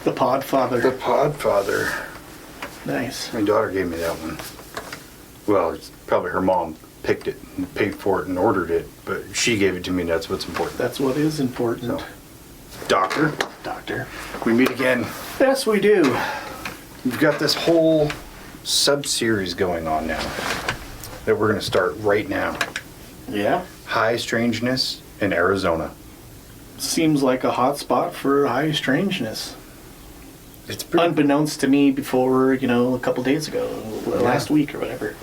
The Podfather. The Podfather. Nice. My daughter gave me that one. Well, it's probably her mom picked it and paid for it and ordered it, but she gave it to me, and that's what's important. That's what is important. So, Doctor, we meet again. Yes, we do. We've got this whole sub-series going on now that we're going to start right now. Yeah. High strangeness in Arizona. Seems like a hot spot for high strangeness. It's pretty... Unbeknownst to me before, a couple days ago, last week or whatever.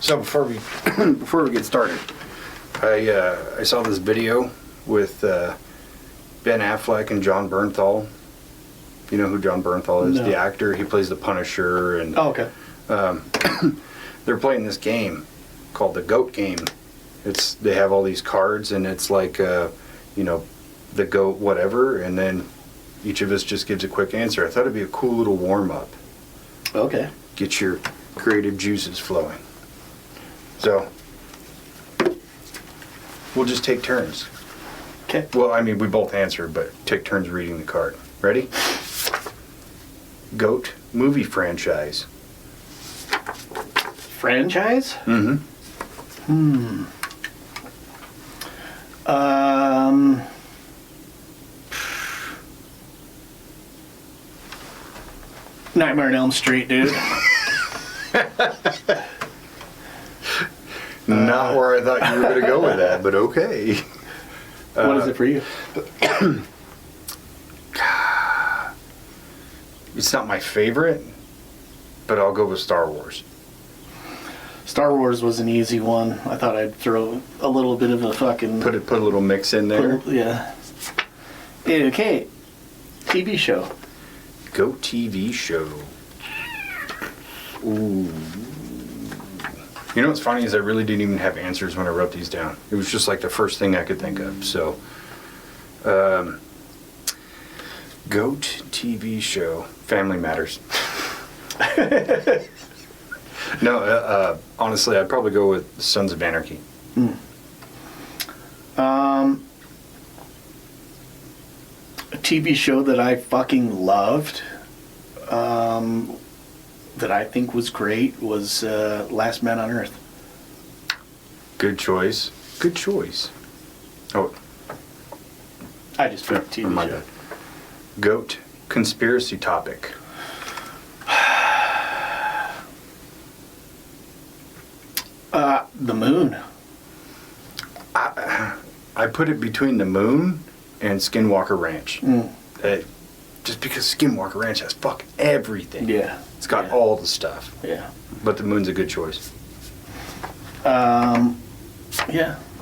So before we get started, I saw this video with Ben Affleck and John Bernthal. You know who John Bernthal is? No. The actor. He plays the Punisher. And oh, okay. They're playing this game called the Goat Game. They have all these cards, and it's like the goat whatever, and then each of us just gives a quick answer. I thought it'd be a cool little warm up. Okay. Get your creative juices flowing. So we'll just take turns. Okay. Well, I mean, we both answer, but take turns reading the card. Ready? Goat movie franchise. Franchise? Mm-hmm. Nightmare on Elm Street, dude. Not where I thought you were going to go with that, but okay. What is it for you? It's not my favorite, but I'll go with Star Wars. Star Wars was an easy one. I thought I'd throw a little bit of a fucking... Put a little mix in there. Yeah. Okay. TV show. Go TV show. Ooh. You know what's funny is I really didn't even have answers when I wrote these down. It was just like the first thing I could think of. So, Goat TV show. Family Matters. No, honestly, I'd probably go with Sons of Anarchy. A TV show that I fucking loved, that I think was great, was Last Man on Earth. Good choice. Good choice. Oh, I just picked TV my show. bad. Goat conspiracy topic. The Moon. I put it between the Moon and Skinwalker Ranch. Just because Skinwalker Ranch has fuck everything. Yeah. It's got all the stuff. Yeah. But the Moon's a good choice. Yeah.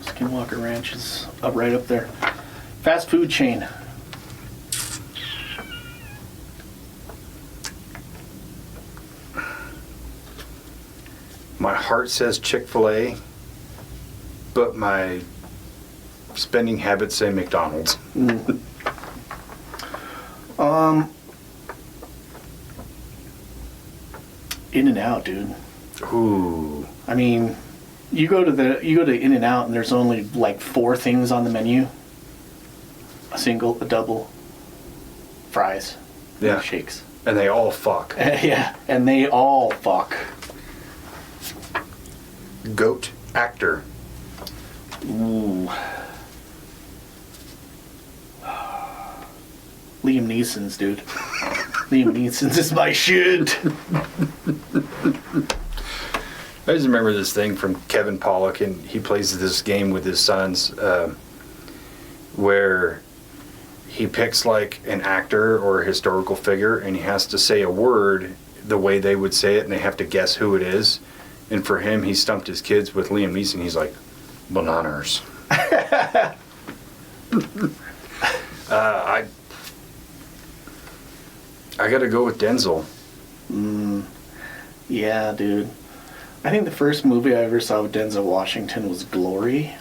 Skinwalker Ranch is right up there. Fast food chain. My heart says Chick-fil-A, but my spending habits say McDonald's. In-N-Out, dude. Ooh. I mean, you go to In-N-Out and there's only like 4 things on the menu. A single, a double, fries, Yeah. shakes. And they all fuck. Yeah, and they all fuck. Goat actor. Ooh. Liam Neeson's, dude. Liam Neeson's is my shit. I just remember this thing from Kevin Pollak, and he plays this game with his sons where he picks like an actor or a historical figure, and he has to say a word the way they would say it, and they have to guess who it is. And for him, he stumped his kids with Liam Neeson. He's like, bananas. I gotta go with Denzel. Yeah, dude. I think the first movie I ever saw with Denzel Washington was Glory.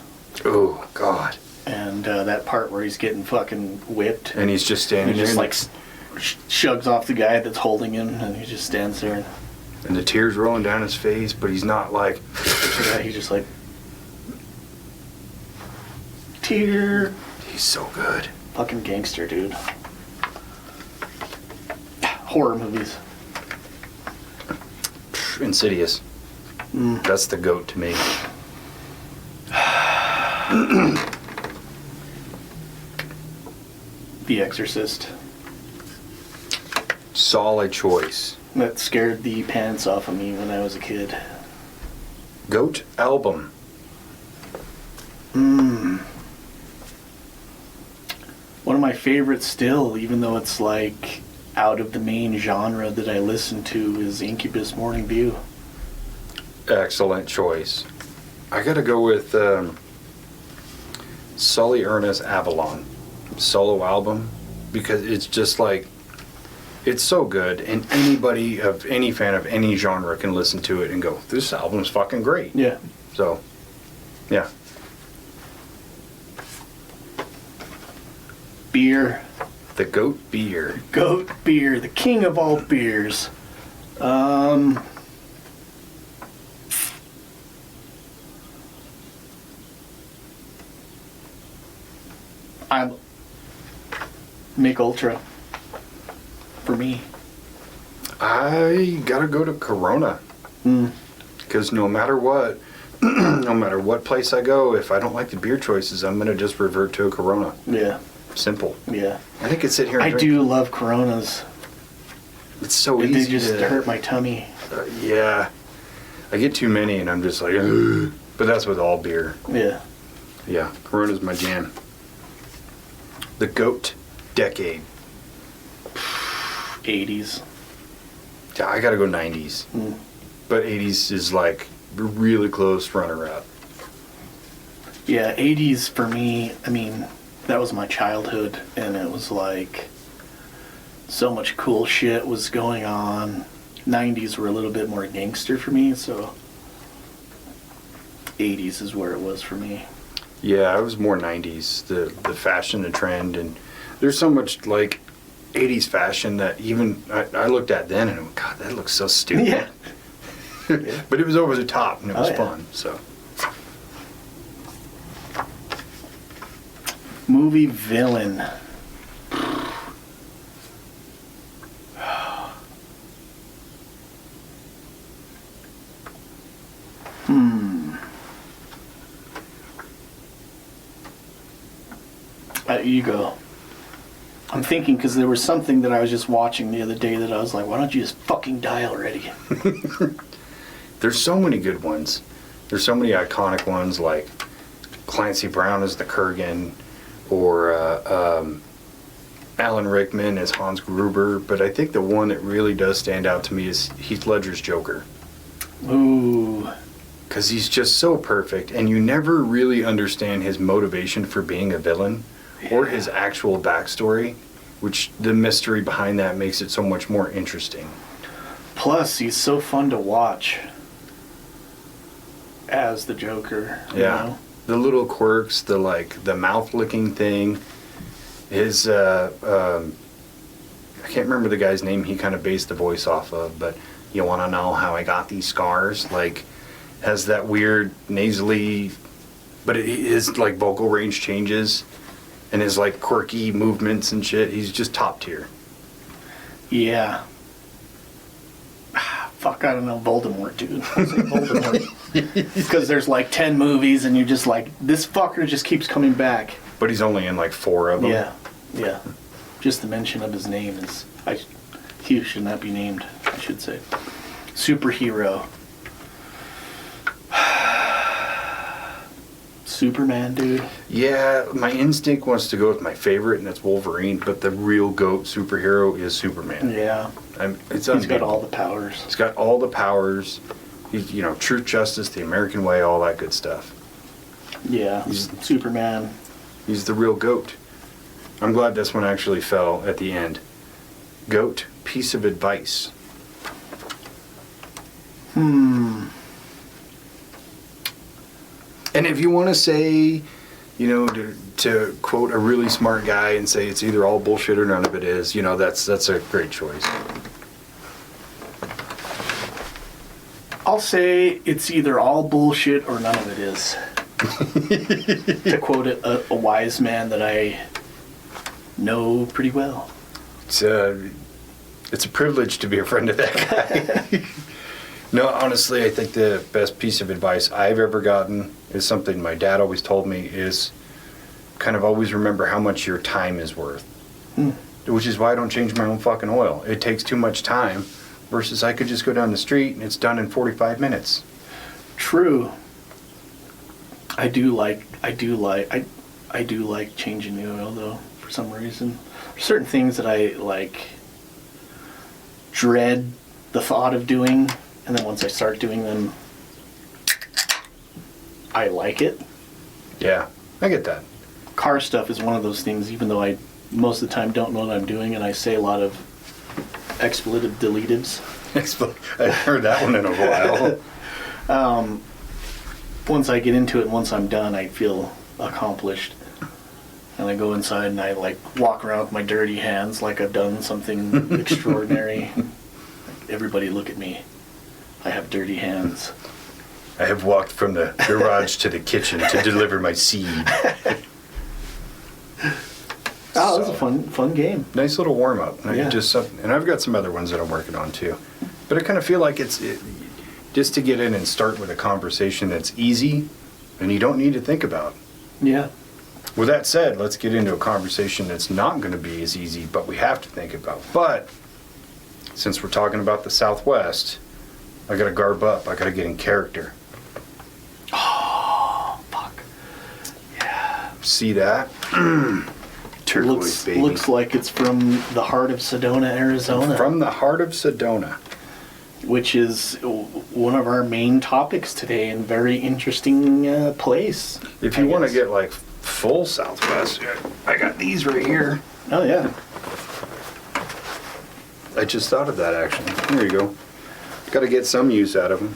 Oh, God. And that part where he's getting fucking whipped. And he's just standing he there. just like shugs off the guy that's holding him, and he just stands there. And the tears rolling down his face, but he's not like... Yeah, he's just like... Tear. He's so good. Fucking gangster, dude. Horror movies. Insidious. That's the GOAT to me. The Exorcist. Solid choice. That scared the pants off of me when I was a kid. GOAT album. One of my favorites still, even though it's like out of the main genre that I listen to, is Incubus Morning View. Excellent choice. I gotta go with Sully Ernest Avalon solo album, because it's just like, it's so good, and anybody of any fan of any genre can listen to it and go, this album's fucking great. Yeah. So, yeah. Beer. The GOAT beer. Goat beer, the king of all beers. I Mick Ultra for me. I gotta go to Corona. Because no matter what, no matter what place I go, if I don't like the beer choices, I'm gonna just revert to a Corona. Yeah. Simple. Yeah. I think it's sit here and I drink. do love Coronas. It's so easy. They just to, hurt my tummy. Yeah. I get too many and I'm just like, ugh. But that's with all beer. Yeah. Yeah. Corona's my jam. The GOAT decade. 80s. Yeah, I gotta go 90s. But 80s is like really close runner-up. Yeah, 80s for me, I mean, that was my childhood, and it was like so much cool shit was going on. 90s were a little bit more gangster for me, so 80s is where it was for me. Yeah, I was more 90s, the fashion, the trend, and there's so much like 80s fashion that even I looked at then and I went, God, that looks so stupid. Yeah. But it was over the top and it was Oh, yeah. fun, so. Movie villain. You go. I'm thinking because there was something that I was just watching the other day that I was like, why don't you just fucking die already? There's so many good ones. There's so many iconic ones like Clancy Brown as the Kurgan, or Alan Rickman as Hans Gruber, but I think the one that really does stand out to me is Heath Ledger's Joker. Ooh. Because he's just so perfect, and you never really understand his motivation for being a villain, or his actual backstory, which the mystery behind that makes it so much more interesting. Plus, he's so fun to watch as the Joker. You know? The little quirks, the mouth licking thing. His I can't remember the guy's name he kind of based the voice off of, but you want to know how I got these scars? Like, has that weird nasally, but his like vocal range changes, and his like quirky movements and shit. He's just top tier. Yeah. Fuck, I don't know, Voldemort, dude. I'll say Voldemort. Because there's like 10 movies and you're just like, this fucker just keeps coming back. But he's only in like 4 of them. Yeah, yeah. Just the mention of his name is, he should not be named, I should say. Superhero. Superman, dude. Yeah, my instinct wants to go with my favorite, and that's Wolverine, but the real GOAT superhero is Superman. Yeah. It's He's got all the powers. He's got all the powers. He's, truth, justice, the American way, all that good stuff. Yeah, Superman. He's the real GOAT. I'm glad this one actually fell at the end. GOAT, piece of advice. And if you want to say, to quote a really smart guy and say it's either all bullshit or none of it is, that's a great choice. I'll say it's either all bullshit or none of it is. To quote a wise man that I know pretty well. It's It's a privilege to be a friend of that guy. No, honestly, I think the best piece of advice I've ever gotten is something my dad always told me is kind of always remember how much your time is worth. Which is why I don't change my own fucking oil. It takes too much time versus I could just go down the street and it's done in 45 minutes. True. I do like changing the oil though, for some reason. There's certain things that I like dread the thought of doing, and then once I start doing them, I like it. Yeah, I get that. Car stuff is one of those things, even though I most of the time don't know what I'm doing, and I say a lot of expletive deleteds. I haven't heard that one in a while. Once I get into it and once I'm done, I feel accomplished. And I go inside and I like walk around with my dirty hands like I've done something extraordinary. Everybody look at me. I have dirty hands. I have walked from the garage to the kitchen to deliver my seed. Oh, it was a fun game. Nice little warm up. Yeah. And I've got some other ones that I'm working on too. But I kind of feel like it's just to get in and start with a conversation that's easy and you don't need to think about. Yeah. With that said, let's get into a conversation that's not going to be as easy, but we have to think about. But since we're talking about the Southwest, I got to garb up. I got to get in character. Oh, fuck. Yeah. See that? Turquoise, baby. Looks like it's from the heart of Sedona, Arizona. From the heart of Sedona. Which is one of our main topics today, and very interesting place. If you want to get like full Southwest, I got these right here. Oh yeah. I just thought of that actually. There you go. Got to get some use out of them.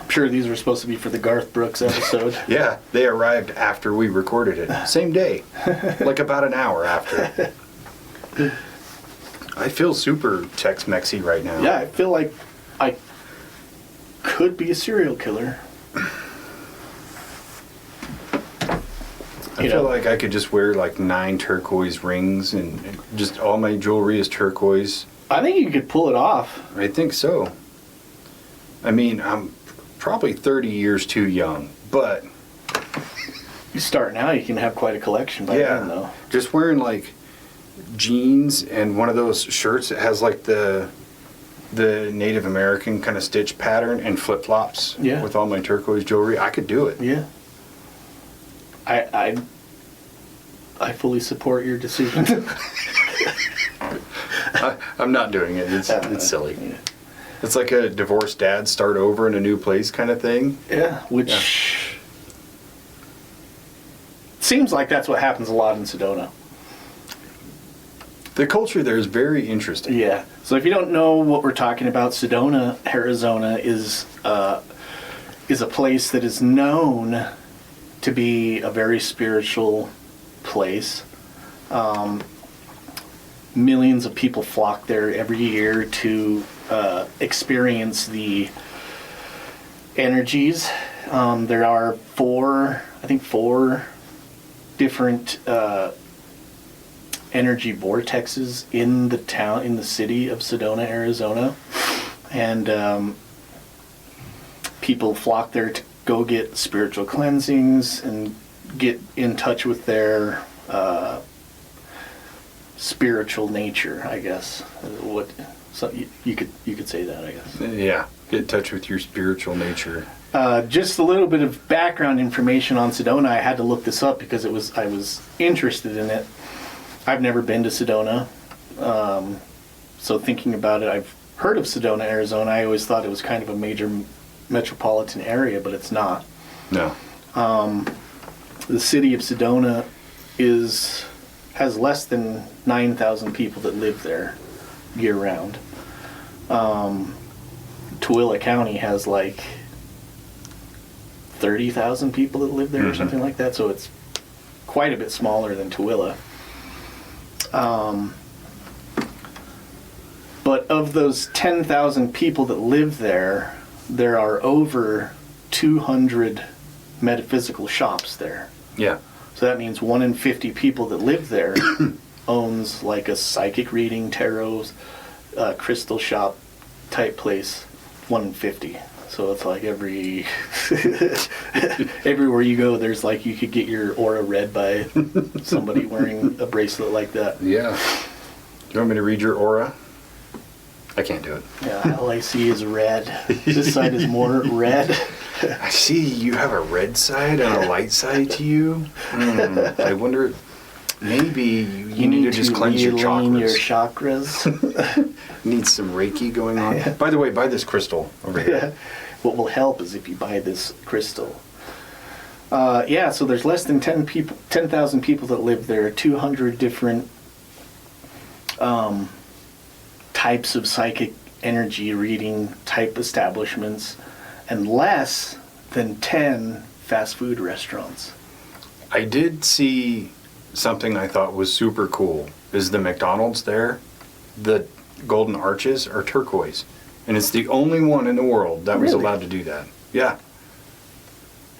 I'm sure these were supposed to be for the Garth Brooks episode. Yeah, they arrived after we recorded it. Same day. Like about an hour after. I feel super Tex-Mexy right now. Yeah, I feel like I could be a serial killer. I feel like I could just wear like 9 turquoise rings and just all my jewelry is turquoise. I think you could pull it off. I think so. I mean, I'm probably 30 years too young, but... You start now, you can have quite a collection by then, though. Just wearing like jeans and one of those shirts that has like the Native American kind of stitch pattern and flip-flops with all my turquoise jewelry, I could do it. Yeah. I fully support your decision. I'm not doing it. It's silly. Yeah. It's like a divorced dad start over in a new place kind of thing. Yeah, which seems like that's what happens a lot in Sedona. The culture there is very interesting. Yeah. So if you don't know what we're talking about, Sedona, Arizona is a place that is known to be a very spiritual place. Millions of people flock there every year to experience the energies. There are four different energy vortexes in the city of Sedona, Arizona, and people flock there to go get spiritual cleansings and get in touch with their spiritual nature, I guess. You could say that, I guess. Yeah, get in touch with your spiritual nature. Just a little bit of background information on Sedona. I had to look this up because I was interested in it. I've never been to Sedona, so thinking about it, I've heard of Sedona, Arizona. I always thought it was kind of a major metropolitan area, but it's not. No. The city of Sedona has less than 9,000 people that live there year-round. Tooele County has like 30,000 people that live there or something like that, so it's quite a bit smaller than Tooele. But of those 10,000 people that live there, there are over 200 metaphysical shops there. Yeah. So that means 1 in 50 people that live there owns like a psychic reading, tarot, crystal shop type place, 150. So it's like everywhere you go, there's like you could get your aura read by somebody wearing a bracelet like that. Yeah. You want me to read your aura? I can't do it. Yeah, all I see is red. This side is more red. I see you have a red side and a light side to you. I wonder, maybe you need to just cleanse your realign chakras. your chakras. Need some Reiki going on. By the way, buy this crystal over here. What will help is if you buy this crystal. So there's less than 10,000 people that live there. 200 different types of psychic energy reading type establishments, and less than 10 fast food restaurants. I did see something I thought was super cool. Is the McDonald's there? The golden arches are turquoise. And it's the only one in the world that was allowed to do that. Yeah.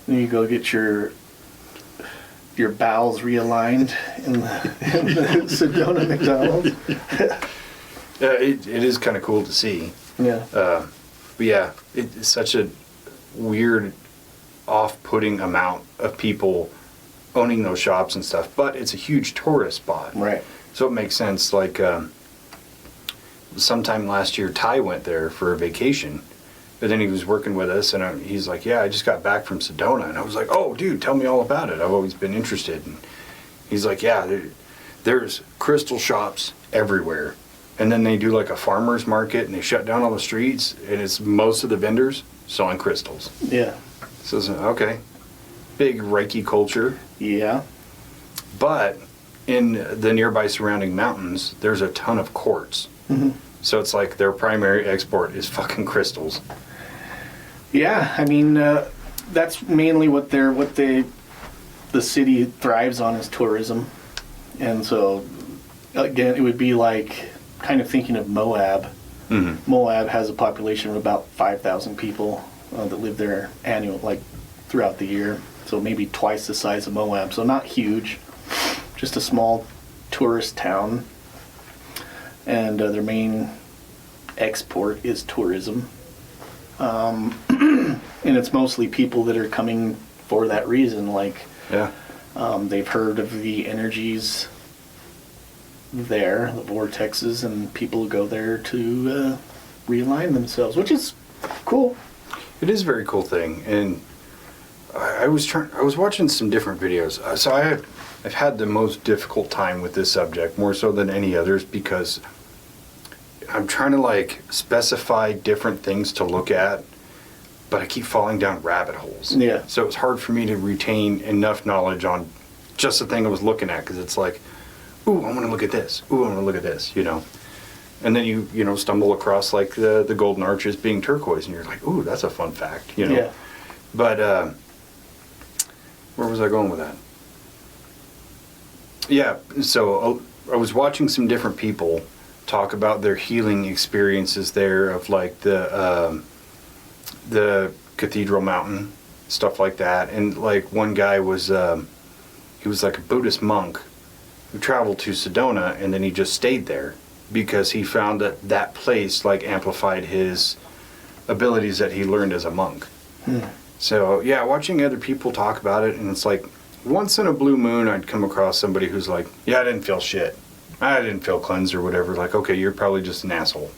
And you go get your bowels realigned in the Sedona McDonald's. It is kind of cool to see. Yeah. But yeah, it's such a weird, off-putting amount of people owning those shops and stuff. But it's a huge tourist spot. Right. So it makes sense. Like, sometime last year, Ty went there for a vacation. But then he was working with us, and he's like, yeah, I just got back from Sedona. And I was like, oh, dude, tell me all about it. I've always been interested. And he's like, yeah, there's crystal shops everywhere. And then they do like a farmer's market, and they shut down all the streets, and it's most of the vendors selling crystals. Yeah. So it's okay. Big Reiki culture. Yeah. But in the nearby surrounding mountains, there's a ton of quartz. Mm-hmm. So it's like their primary export is fucking crystals. Yeah, I mean, that's mainly what the city thrives on is tourism. And so, again, it would be like kind of thinking of Moab. Mm-hmm. Moab has a population of about 5,000 people that live there throughout the year. So maybe twice the size of Moab. So not huge, just a small tourist town. And their main export is tourism. And it's mostly people that are coming for that reason. They've heard of the energies there, the vortexes, and people go there to realign themselves, which is cool. It is a very cool thing. And I was watching some different videos. So I've had the most difficult time with this subject, more so than any others, because I'm trying to specify different things to look at, but I keep falling down rabbit holes. Yeah. So it's hard for me to retain enough knowledge on just the thing I was looking at, because it's like, ooh, I want to look at this. Ooh, I want to look at this, And then you stumble across the golden arches being turquoise, and you're like, ooh, that's a fun fact, Yeah. But where was I going with that? Yeah, so I was watching some different people talk about their healing experiences there of the Cathedral Mountain, stuff like that. And one guy was he was like a Buddhist monk who traveled to Sedona, and then he just stayed there because he found that place amplified his abilities that he learned as a monk. So yeah, watching other people talk about it, and it's like once in a blue moon I'd come across somebody who's like, yeah, I didn't feel shit. I didn't feel cleansed or whatever. Okay, you're probably just an asshole.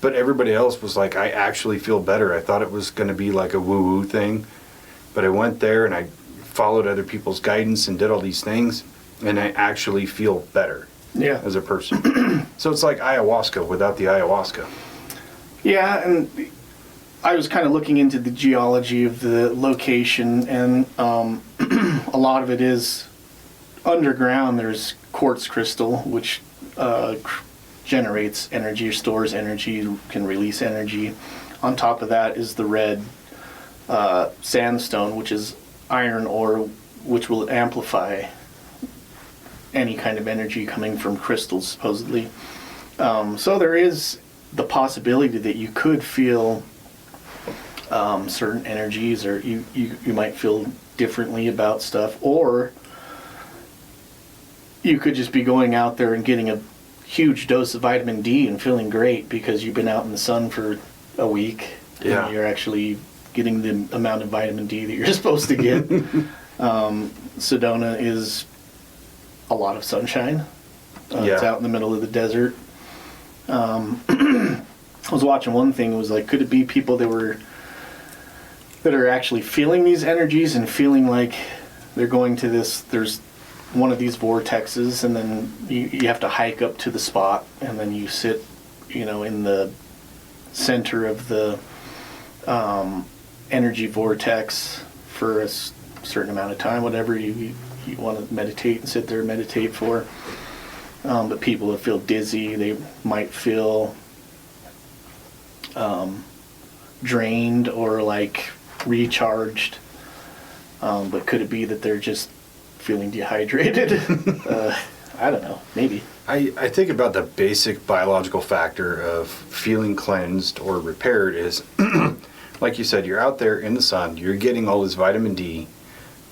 But everybody else was like, I actually feel better. I thought it was going to be like a woo-woo thing. But I went there and I followed other people's guidance and did all these things, and I actually feel better as a person. So it's like ayahuasca without the ayahuasca. Yeah, and I was kind of looking into the geology of the location, and a lot of it is underground. There's quartz crystal, which generates energy, stores energy, can release energy. On top of that is the red sandstone, which is iron ore, which will amplify any kind of energy coming from crystals, supposedly. So there is the possibility that you could feel certain energies, or you might feel differently about stuff, or you could just be going out there and getting a huge dose of vitamin D and feeling great because you've been out in the sun for a week. Yeah. And you're actually getting the amount of vitamin D that you're supposed to get. Sedona is a lot of sunshine. It's out in the middle of the desert. I was watching one thing. It was like, could it be people that are actually feeling these energies and feeling like they're going to this? There's one of these vortexes, and then you have to hike up to the spot, and then you sit, in the center of the energy vortex for a certain amount of time, whatever you want to meditate and sit there and meditate for. But people that feel dizzy, they might feel drained or like recharged. But could it be that they're just feeling dehydrated? I don't know, maybe. I think about the basic biological factor of feeling cleansed or repaired is, like you said, you're out there in the sun, you're getting all this vitamin D.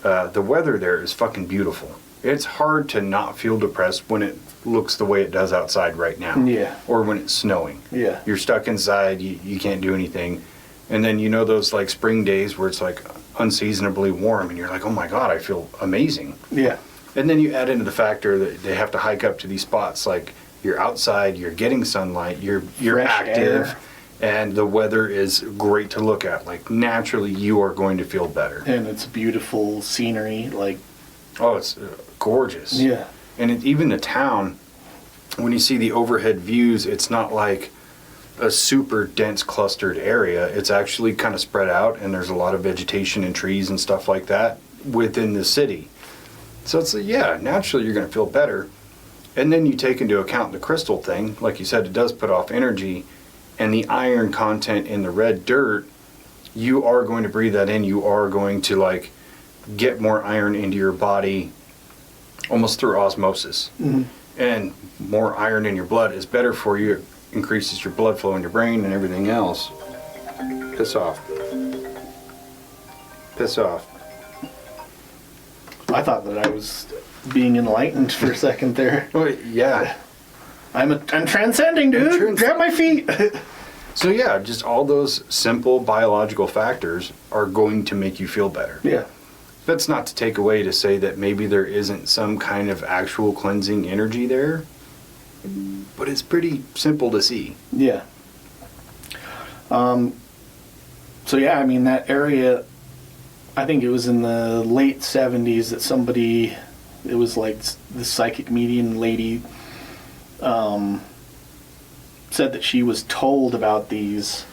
The weather there is fucking beautiful. It's hard to not feel depressed when it looks the way it does outside right now. Yeah. Or when it's snowing. Yeah. You're stuck inside, you can't do anything. And then those like spring days where it's like unseasonably warm and you're like, oh my God, I feel amazing. Yeah. And then you add into the factor that they have to hike up to these spots, like you're outside, you're getting sunlight, you're Fresh active, air. and the weather is great to look at. Like naturally, you are going to feel better. And it's beautiful scenery, like. Oh, it's gorgeous. Yeah. And even the town, when you see the overhead views, it's not like a super dense clustered area. It's actually kind of spread out, and there's a lot of vegetation and trees and stuff like that within the city. So it's naturally you're going to feel better. And then you take into account the crystal thing. Like you said, it does put off energy. And the iron content in the red dirt, you are going to breathe that in. You are going to like get more iron into your body almost through osmosis. Mm-hmm. And more iron in your blood is better for you. It increases your blood flow in your brain and everything else. Piss off. Piss off. I thought that I was being enlightened for a second there. Well, yeah. I'm transcending, dude. Grab my feet. So yeah, just all those simple biological factors are going to make you feel better. Yeah. That's not to take away to say that maybe there isn't some kind of actual cleansing energy there, but it's pretty simple to see. Yeah. So yeah, I mean, that area, I think it was in the late 70s that somebody, it was like the psychic medium lady, said that she was told about these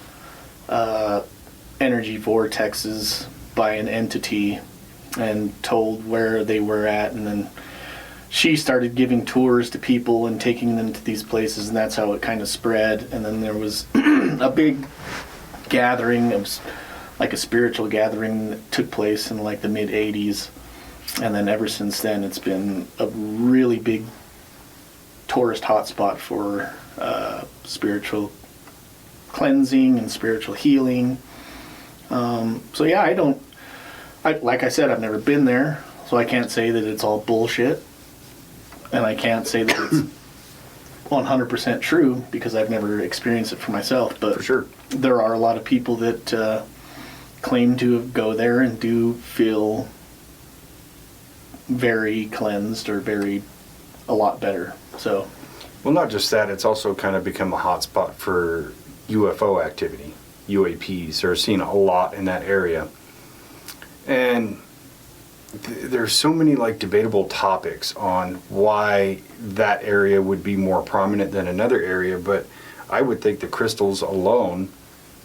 energy vortexes by an entity and told where they were at, and then she started giving tours to people and taking them to these places, and that's how it kind of spread. And then there was a big gathering of like a spiritual gathering that took place in like the mid 80s, and then ever since then it's been a really big tourist hotspot for spiritual cleansing and spiritual healing. So yeah, like I said, I've never been there, so I can't say that it's all bullshit, and I can't say that it's 100% true because I've never experienced it for myself. But For sure. There are a lot of people that claim to go there and do feel very cleansed or a lot better. So, Well, not just that, it's also kind of become a hotspot for UFO activity. UAPs are seen a lot in that area. And there's so many like debatable topics on why that area would be more prominent than another area, but I would think the crystals alone,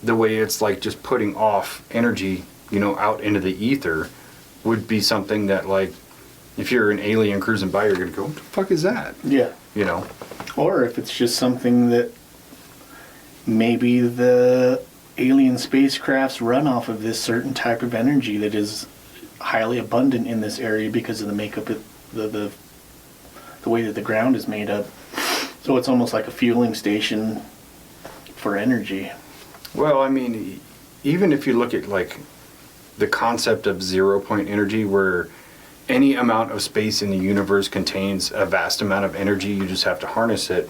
the way it's like just putting off energy, out into the ether, would be something that like, if you're an alien cruising by, you're going to go, what the fuck is that? yeah. Or if it's just something that maybe the alien spacecrafts run off of this certain type of energy that is highly abundant in this area because of the makeup of the way that the ground is made up. So it's almost like a fueling station for energy. Well, I mean, even if you look at like the concept of 0 point energy where any amount of space in the universe contains a vast amount of energy. You just have to harness it.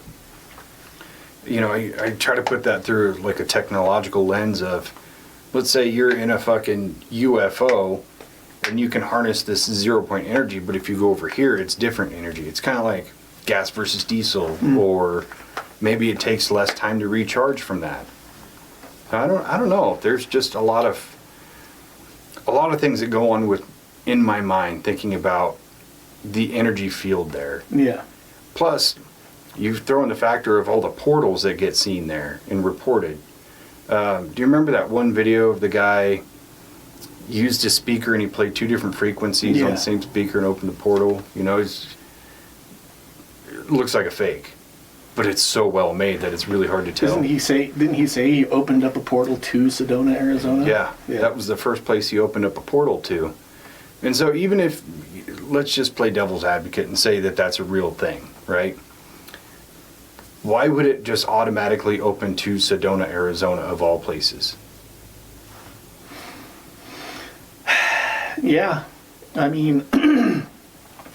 You know, I try to put that through like a technological lens of, let's say you're in a fucking UFO and you can harness this 0 point energy, but if you go over here, it's different energy. It's kind of like gas versus diesel, or maybe it takes less time to recharge from that. I don't know. There's just a lot of things that go on in my mind thinking about the energy field there. Yeah. Plus, you throw in the factor of all the portals that get seen there and reported. Do you remember that one video of the guy used a speaker and he played 2 different frequencies on the same speaker and opened the portal? You know, it looks like a fake, but it's so well made that it's really hard to tell. Didn't he say he opened up a portal to Sedona, Arizona? Yeah, that was the first place he opened up a portal to. And so even if, let's just play devil's advocate and say that that's a real thing, right? Why would it just automatically open to Sedona, Arizona, of all places? Yeah. I mean,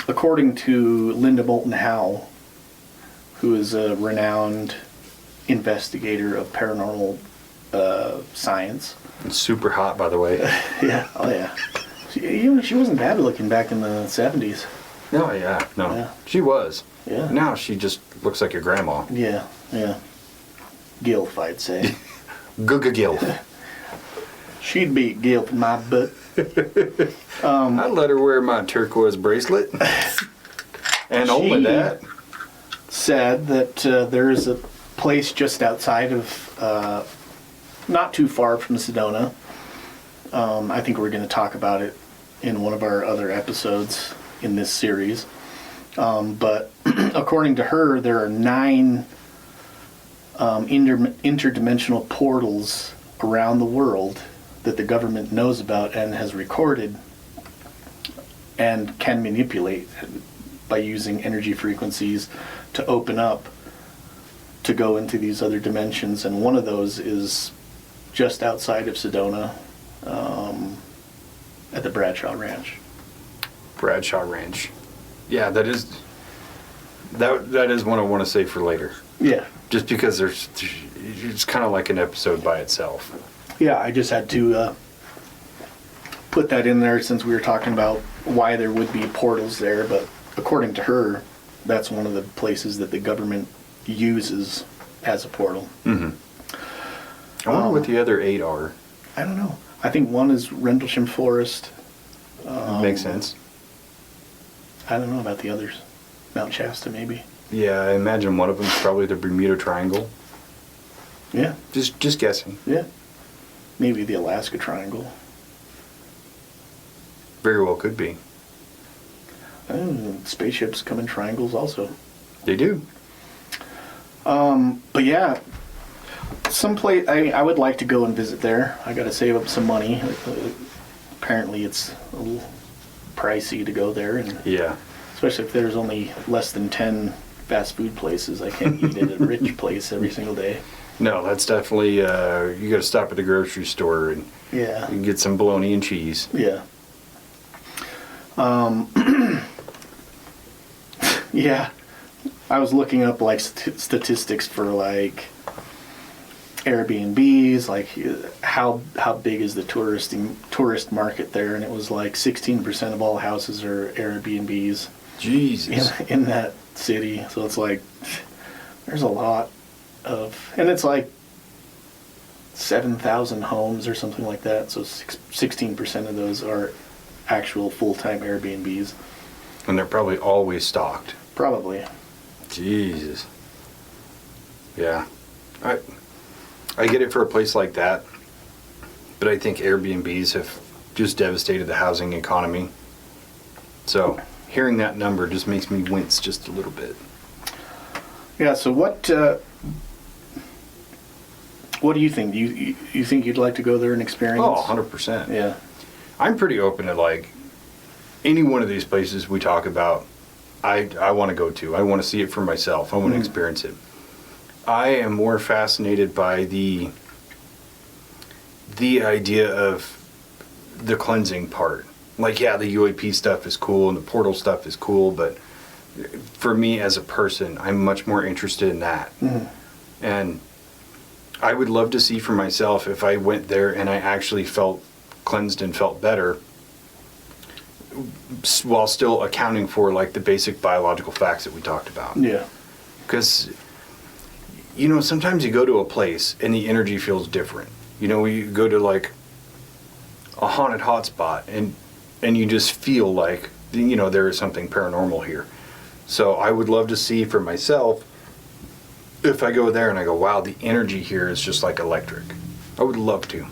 according to Linda Moulton Howe, who is a renowned investigator of paranormal science. It's super hot, by the way. Yeah. Oh, yeah. She wasn't bad looking back in the 70s. Oh, yeah. No, Yeah. she was. Yeah. Now she just looks like your grandma. Yeah. Gilf, I'd say. Gilf. She'd be Gilf in my butt. I'd let her wear my turquoise bracelet. And only that. Said that there is a place just outside of, not too far from Sedona. I think we're going to talk about it in one of our other episodes in this series. But according to her, there are 9 interdimensional portals around the world that the government knows about and has recorded and can manipulate by using energy frequencies to open up to go into these other dimensions. And one of those is just outside of Sedona, at the Bradshaw Ranch. Bradshaw Ranch. Yeah, that is one I want to save for later. Yeah. Just because it's kind of like an episode by itself. Yeah, I just had to put that in there since we were talking about why there would be portals there. But according to her, that's one of the places that the government uses as a portal. Mm-hmm. I wonder what the other 8 are. I don't know. I think one is Rendlesham Forest. Makes sense. I don't know about the others. Mount Shasta, maybe. Yeah, I imagine one of them is probably the Bermuda Triangle. Yeah. Just guessing. Yeah. Maybe the Alaska Triangle. Very well could be. Spaceships come in triangles also. They do. But yeah, someplace I would like to go and visit there. I got to save up some money. Apparently, it's a little pricey to go there, and Yeah. especially if there's only less than 10 fast food places. I can't eat at a rich place every single day. No, that's definitely, you got to stop at the grocery store and Yeah. you can get some bologna and cheese. Yeah. Yeah. I was looking up like statistics for like Airbnbs, like how big is the tourist market there, and it was like 16% of all houses are Airbnbs Jesus. in that city. So it's like there's a lot of, and it's like 7,000 homes or something like that. So 16% of those are actual full-time Airbnbs. And they're probably always stocked. Probably. Jesus. Yeah. I get it for a place like that, but I think Airbnbs have just devastated the housing economy. So hearing that number just makes me wince just a little bit. Yeah, so what do you think? You think you'd like to go there and experience? Oh, 100%. Yeah. I'm pretty open to like any one of these places we talk about. I want to go to. I want to see it for myself. I want to experience it. I am more fascinated by the idea of the cleansing part. like, yeah, the UAP stuff is cool and the portal stuff is cool, but for me as a person, I'm much more interested in that. Mm-hmm. And I would love to see for myself if I went there and I actually felt cleansed and felt better, while still accounting for like the basic biological facts that we talked about. Yeah. Because, you know, sometimes you go to a place and the energy feels different. You know, you go to like a haunted hotspot and you just feel like, you know, there is something paranormal here. So I would love to see for myself, if I go there and I go, wow, the energy here is just like electric. I would love to.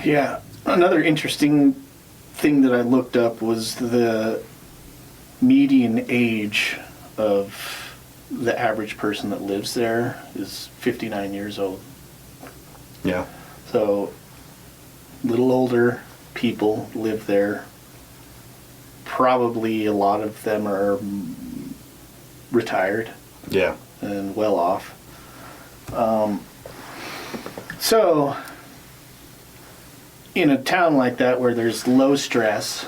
Yeah. Another interesting thing that I looked up was the median age of the average person that lives there is 59 years old. Yeah. So, little older people live there. Probably a lot of them are retired. Yeah. And well off. So, in a town like that where there's low stress,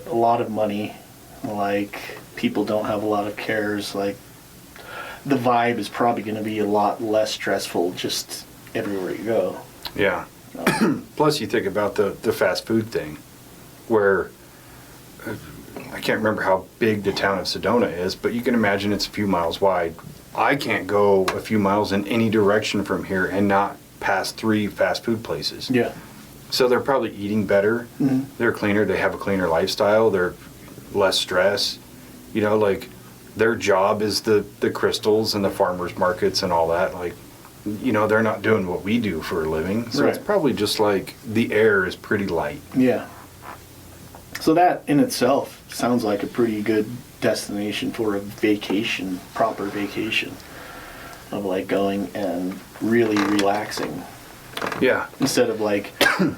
a lot of money, like people don't have a lot of cares, like the vibe is probably going to be a lot less stressful just everywhere you go. Yeah. Plus you think about the fast food thing, where I can't remember how big the town of Sedona is, but you can imagine it's a few miles wide. I can't go a few miles in any direction from here and not pass 3 fast food places. Yeah. So they're probably eating better. Mm-hmm. They're cleaner. They have a cleaner lifestyle. They're less stress. You know, like their job is the crystals and the farmers markets and all that. Like, you know, they're not doing what we do for a living. So Right. it's probably just like the air is pretty light. Yeah. So that in itself sounds like a pretty good destination for a vacation, proper vacation, of like going and really relaxing. Yeah. Instead of like,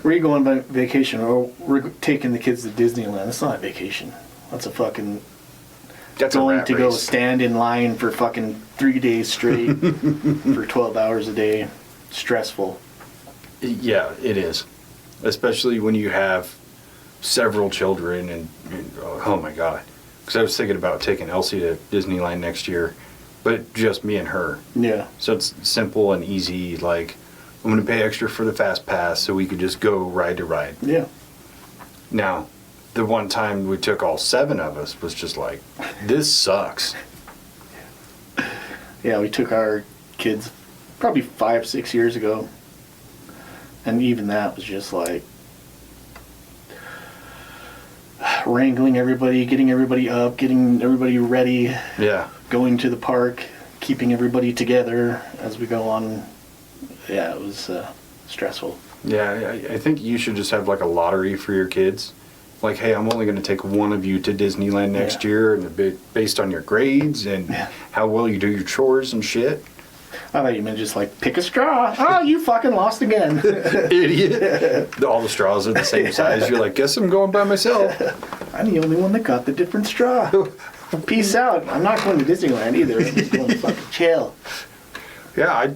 we're going on vacation or we're taking the kids to Disneyland. That's not a vacation. That's a fucking That's going a rat to go race. stand in line for fucking 3 days straight for 12 hours a day. Stressful. Yeah, it is. Especially when you have several children and oh my God. Because I was thinking about taking Elsie to Disneyland next year, but just me and her. Yeah. So it's simple and easy. Like, I'm going to pay extra for the fast pass so we could just go ride to ride. Yeah. Now, the one time we took all 7 of us was just like, this sucks. Yeah, we took our kids probably 5-6 years ago. And even that was just like wrangling everybody, getting everybody up, getting everybody ready, Yeah. going to the park, keeping everybody together as we go on. Yeah, it was stressful. Yeah, I think you should just have like a lottery for your kids. Like, hey, I'm only going to take one of you to Disneyland next year, and based on your grades and how well you do your chores and shit. I thought you meant just like pick a straw. Oh, you fucking lost again. Idiot. All the straws are the same size. You're like, guess I'm going by myself. I'm the only one that got the different straw. Peace out. I'm not going to Disneyland either. I'm just going to fucking chill. Yeah,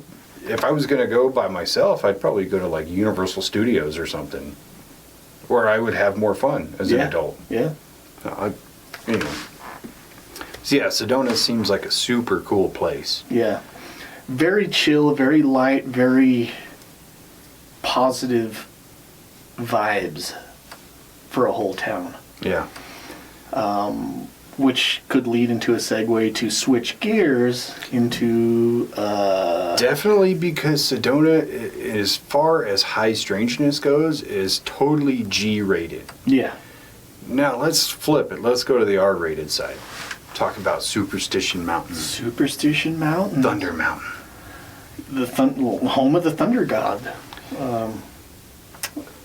if I was going to go by myself, I'd probably go to like Universal Studios or something, where I would have more fun as an adult. Yeah. Anyway. So yeah, Sedona seems like a super cool place. Yeah. Very chill, very light, very positive vibes for a whole town. Yeah. Which could lead into a segue to switch gears into... Definitely, because Sedona, as far as high strangeness goes, is totally G-rated. Yeah. Now, let's flip it. Let's go to the R-rated side. Talk about Superstition Mountain. Superstition Mountain. Thunder Mountain. The home of the thunder god. It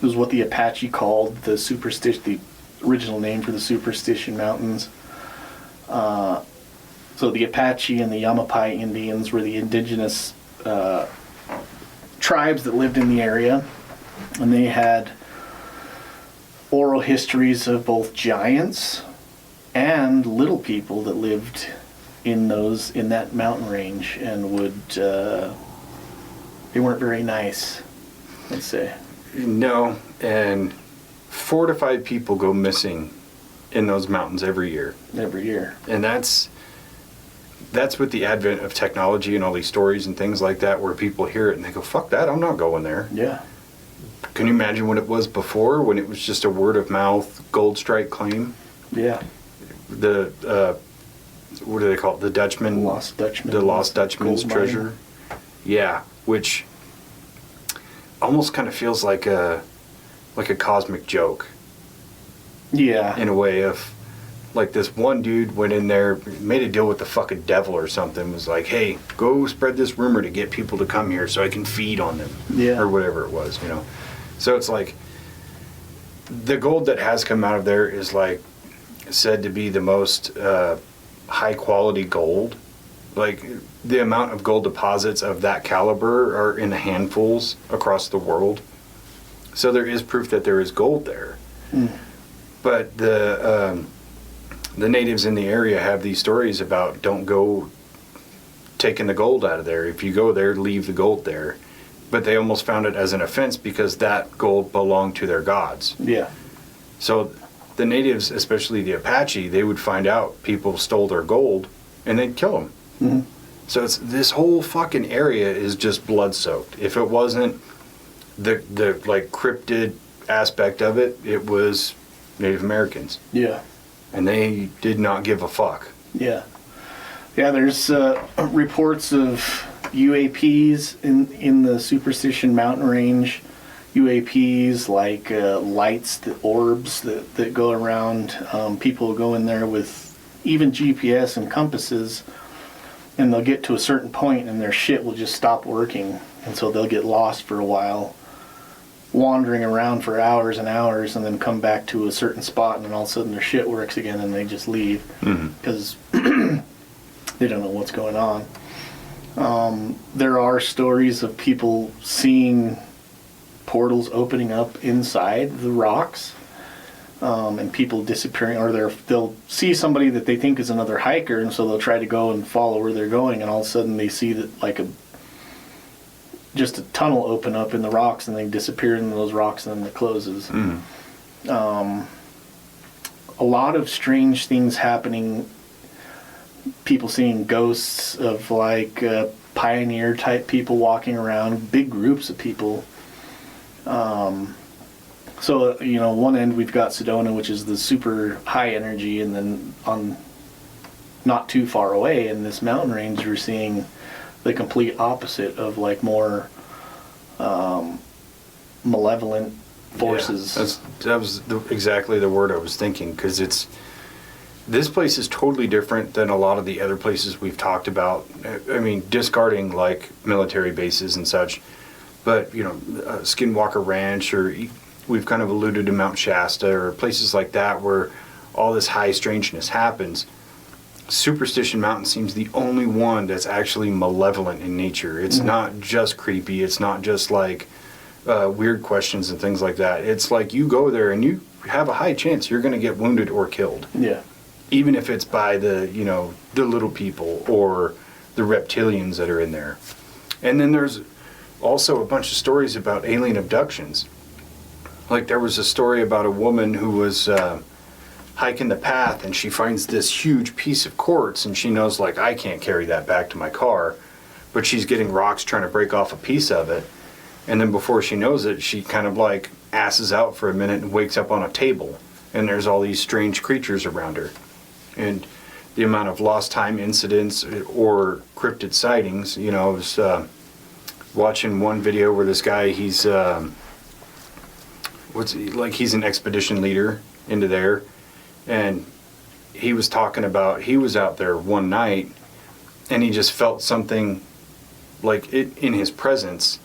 was what the Apache called the original name for the Superstition Mountains. So the Apache and the Yamapai Indians were the indigenous tribes that lived in the area, and they had oral histories of both giants and little people that lived in that mountain range, and they weren't very nice, let's say. No, and 4 to 5 people go missing in those mountains every year. Every year. And that's with the advent of technology and all these stories and things like that, where people hear it and they go, fuck that, I'm not going there. Yeah. Can you imagine what it was before, when it was just a word of mouth gold strike claim? Yeah. The what do they call it? The Dutchman? Lost Dutchman. The Lost Dutchman's Gold treasure. mine. Yeah, which almost kind of feels like a cosmic joke. Yeah. In a way of, like, this one dude went in there, made a deal with the fucking devil or something, was like, hey, go spread this rumor to get people to come here so I can feed on them. Yeah. Or whatever it was, you know. So it's like, the gold that has come out of there is, like, said to be the most high quality gold. Like, the amount of gold deposits of that caliber are in the handfuls across the world. So there is proof that there is gold there. Mm. But the natives in the area have these stories about, don't go taking the gold out of there. If you go there, leave the gold there. But they almost found it as an offense because that gold belonged to their gods. Yeah. So the natives, especially the Apache, they would find out people stole their gold and they'd kill them. Mm-hmm. So it's, this whole fucking area is just blood soaked. If it wasn't the like cryptid aspect of it, it was Native Americans. Yeah. And they did not give a fuck. Yeah. Yeah, there's reports of UAPs in the Superstition mountain range. UAPs, like lights, the orbs that go around. People go in there with even GPS and compasses, and they'll get to a certain point and their shit will just stop working. And so they'll get lost for a while, wandering around for hours and hours, and then come back to a certain spot, and then all of a sudden their shit works again and they just leave because they don't know what's going on. There are stories of people seeing portals opening up inside the rocks, and people disappearing, or they'll see somebody that they think is another hiker, and so they'll try to go and follow where they're going, and all of a sudden they see that like just a tunnel open up in the rocks, and they disappear in those rocks, and then it closes. A lot of strange things happening. People seeing ghosts of like pioneer type people walking around, big groups of people. So, you know, one end we've got Sedona, which is the super high energy, and then on not too far away in this mountain range, we're seeing the complete opposite of like more malevolent forces. Yeah, that was exactly the word I was thinking, because this place is totally different than a lot of the other places we've talked about. I mean, discarding like military bases and such, but you know, Skinwalker Ranch, or we've kind of alluded to Mount Shasta, or places like that where all this high strangeness happens. Superstition Mountain seems the only one that's actually malevolent in nature. It's not just creepy. It's not just like weird questions and things like that. It's like you go there and you have a high chance you're going to get wounded or killed. Yeah. Even if it's by the little people or the reptilians that are in there. And then there's also a bunch of stories about alien abductions. Like there was a story about a woman who was hiking the path, and she finds this huge piece of quartz, and she knows, like, I can't carry that back to my car, but she's getting rocks trying to break off a piece of it. And then before she knows it, she kind of like asses out for a minute and wakes up on a table, and there's all these strange creatures around her. And the amount of lost time incidents or cryptid sightings, you know, I was watching one video where this guy, he's he's an expedition leader into there, and he was talking about, he was out there one night and he just felt something like it in his presence,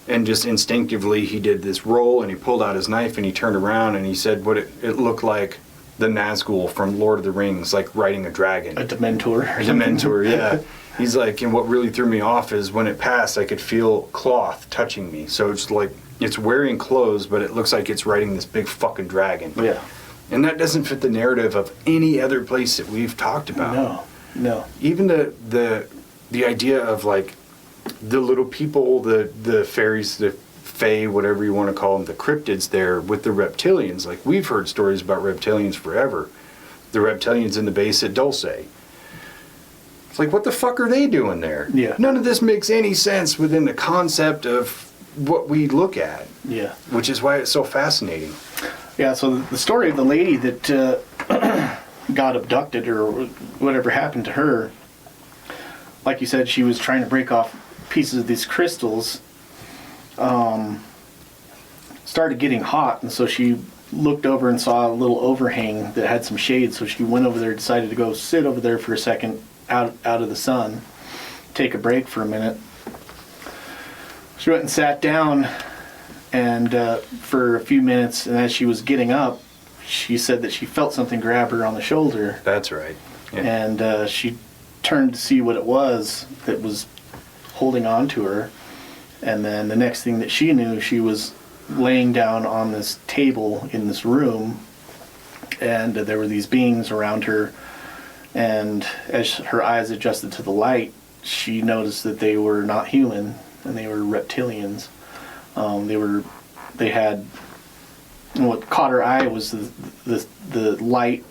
and just instinctively he did this roll and he pulled out his knife and he turned around and he said what it looked like the Nazgul from Lord of the Rings, like riding a dragon. A Dementor. A Dementor, yeah. He's like, and what really threw me off is when it passed, I could feel cloth touching me. So it's like, it's wearing clothes, but it looks like it's riding this big fucking dragon. Yeah. And that doesn't fit the narrative of any other place that we've talked about. No. Even the idea of like the little people, the fairies, the fae, whatever you want to call them, the cryptids there with the reptilians. Like, we've heard stories about reptilians forever. The reptilians in the base at Dulce. It's like, what the fuck are they doing there? Yeah. None of this makes any sense within the concept of what we look at. Yeah. Which is why it's so fascinating. Yeah, so the story of the lady that got abducted or whatever happened to her, like you said, she was trying to break off pieces of these crystals, started getting hot, and so she looked over and saw a little overhang that had some shade, so she went over there, decided to go sit over there for a second out of the sun, take a break for a minute. She went and sat down and for a few minutes, and as she was getting up, she said that she felt something grab her on the shoulder. That's right. Yeah. And she turned to see what it was that was holding on to her. And then the next thing that she knew, she was laying down on this table in this room, and there were these beings around her. And as her eyes adjusted to the light, she noticed that they were not human, and they were reptilians. They had, what caught her eye was the light,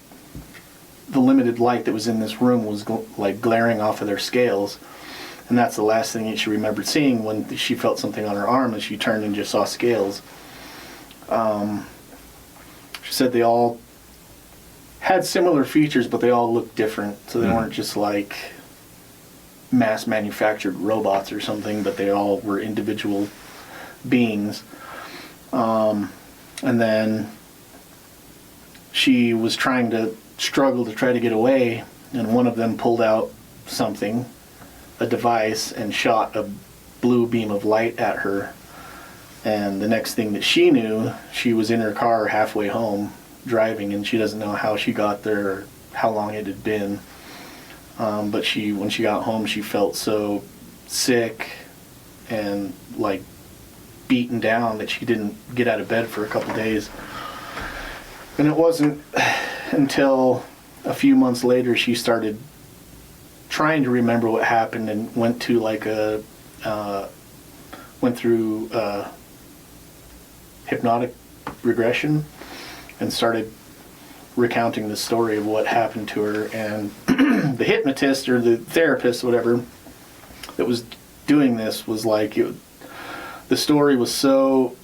the limited light that was in this room was like glaring off of their scales. And that's the last thing that she remembered seeing when she felt something on her arm, and she turned and just saw scales. She said they all had similar features, but they all looked different. So they weren't just like mass manufactured robots or something, but they all were individual beings. And then she was trying to struggle to try to get away, and one of them pulled out something, a device, and shot a blue beam of light at her. And the next thing that she knew, she was in her car halfway home driving, and she doesn't know how she got there or how long it had been. But when she got home, she felt so sick and like beaten down that she didn't get out of bed for a couple days. And it wasn't until a few months later she started trying to remember what happened, and went through hypnotic regression and started recounting the story of what happened to her. And the hypnotist or the therapist, whatever, that was doing this was like, the story was so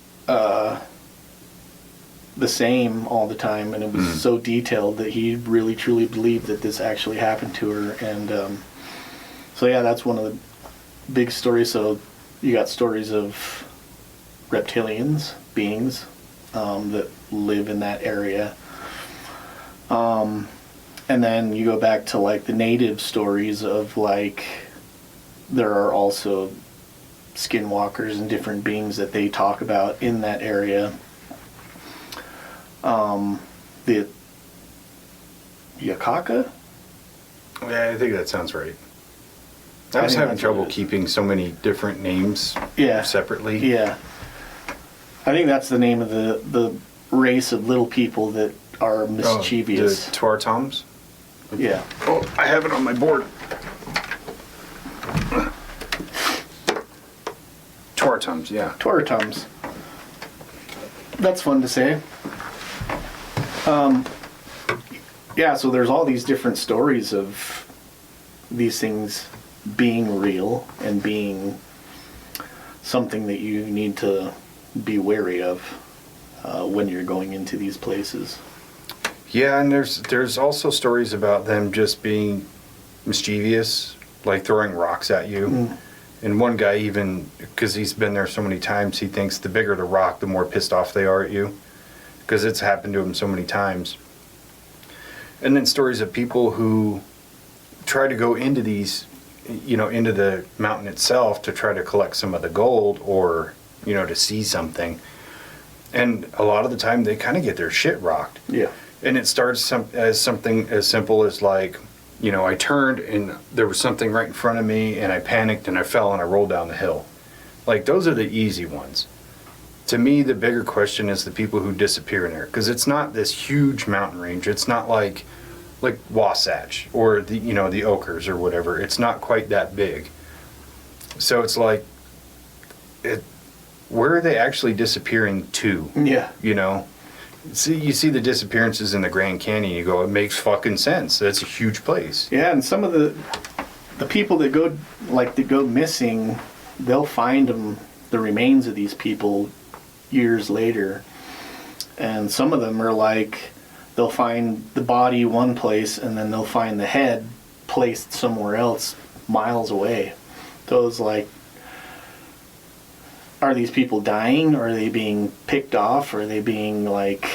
the same all the time, and it was so detailed that he really truly believed that this actually happened to her. And so yeah, that's one of the big stories. So you got stories of reptilians, beings that live in that area. And then you go back to like the native stories of like, there are also skinwalkers and different beings that they talk about in that area. The Yakaka? Yeah, I think that sounds right. I was having trouble keeping so many different names separately. Yeah. I think that's the name of the race of little people that are mischievous. The Tuartoms? Yeah. Oh, I have it on my board. Tuartoms, yeah. Tuartoms. That's fun to say. Yeah, so there's all these different stories of these things being real and being something that you need to be wary of when you're going into these places. Yeah, and there's also stories about them just being mischievous, like throwing rocks at you. And one guy even, because he's been there so many times, he thinks the bigger the rock, the more pissed off they are at you, because it's happened to him so many times. And then stories of people who try to go into these, into the mountain itself to try to collect some of the gold or, to see something. And a lot of the time they kind of get their shit rocked. Yeah. And it starts as something as simple as like, I turned and there was something right in front of me and I panicked and I fell and I rolled down the hill. Like, those are the easy ones. To me, the bigger question is the people who disappear in there, because it's not this huge mountain range. It's not like Wasatch or the Ochres or whatever. It's not quite that big. So it's like, where are they actually disappearing to? Yeah. You know? You see the disappearances in the Grand Canyon, you go, it makes fucking sense. That's a huge place. Yeah, and some of the people that go missing, they'll find the remains of these people years later. And some of them are like, they'll find the body one place and then they'll find the head placed somewhere else miles away. So it's like, are these people dying? Or are they being picked off? Or are they being like...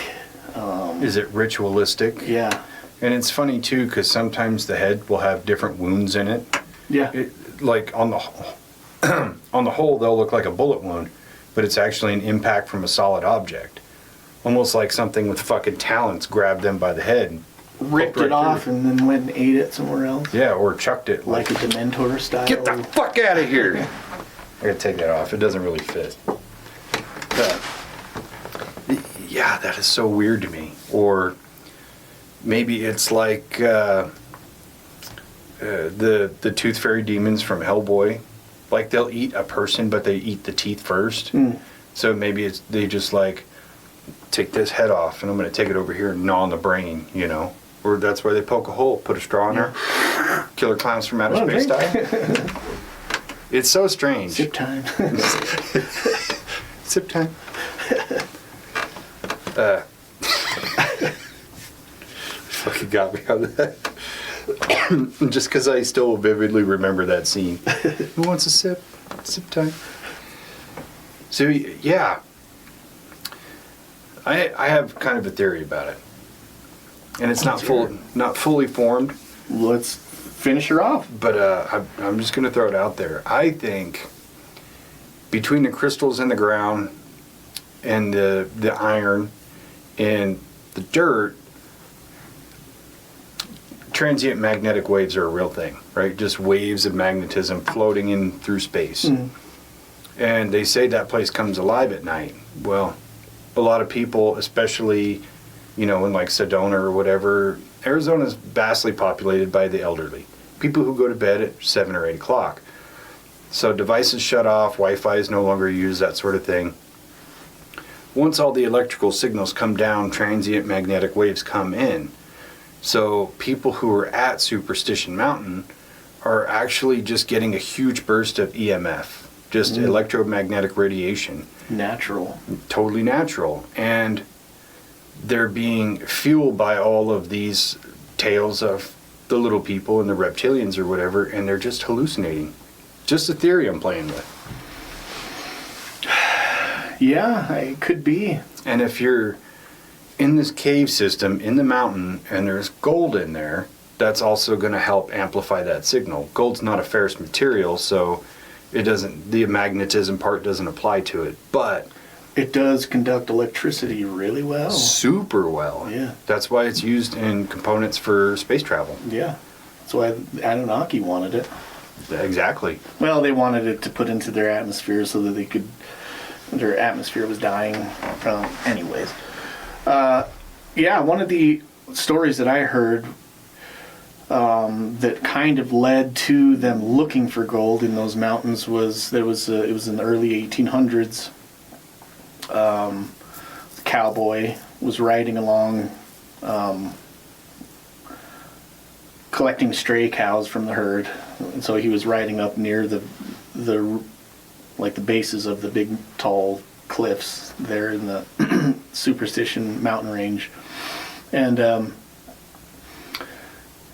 Is it ritualistic? Yeah. And it's funny too, because sometimes the head will have different wounds in it. Yeah. Like on the whole, they'll look like a bullet wound, but it's actually an impact from a solid object. Almost like something with fucking talons grabbed them by the head. And ripped it off and then went and ate it somewhere else. Yeah, or chucked it. Like a Dementor style. Get the fuck out of here! I gotta take that off. It doesn't really fit. Yeah, that is so weird to me. Or maybe it's like the tooth fairy demons from Hellboy. Like they'll eat a person, but they eat the teeth first. So maybe they just like take this head off, and I'm gonna take it over here and gnaw on the brain, you know. Or that's why they poke a hole, put a straw in there. Killer Clowns from Outer Space style. It's so strange. Sip time. Sip time. Fucking got me on that. Just because I still vividly remember that scene. Who wants a sip? Sip time. So, yeah. I have kind of a theory about it. And it's not fully formed. Let's finish her off. But I'm just going to throw it out there. I think between the crystals in the ground and the iron and the dirt, transient magnetic waves are a real thing, right? Just waves of magnetism floating in through space. And they say that place comes alive at night. Well, a lot of people, especially, you know, in like Sedona or whatever, Arizona's vastly populated by the elderly. People who go to bed at 7 or 8 o'clock. So devices shut off, Wi-Fi is no longer used, that sort of thing. Once all the electrical signals come down, transient magnetic waves come in. So people who are at Superstition Mountain are actually just getting a huge burst of EMF, just electromagnetic radiation. Natural. Totally natural. And they're being fueled by all of these tales of the little people and the reptilians or whatever, and they're just hallucinating. Just a theory I'm playing with. Yeah, it could be. And if you're in this cave system in the mountain and there's gold in there, that's also going to help amplify that signal. Gold's not a ferrous material, so the magnetism part doesn't apply to it, but it does conduct electricity really well. Super well. Yeah. That's why it's used in components for space travel. Yeah. That's why Anunnaki wanted it. Exactly. Well, they wanted it to put into their atmosphere so that their atmosphere was dying. Anyways. Yeah, one of the stories that I heard that kind of led to them looking for gold in those mountains was it was in the early 1800s. A cowboy was riding along, collecting stray cows from the herd, and so he was riding up near the bases of the big tall cliffs there in the Superstition mountain range, and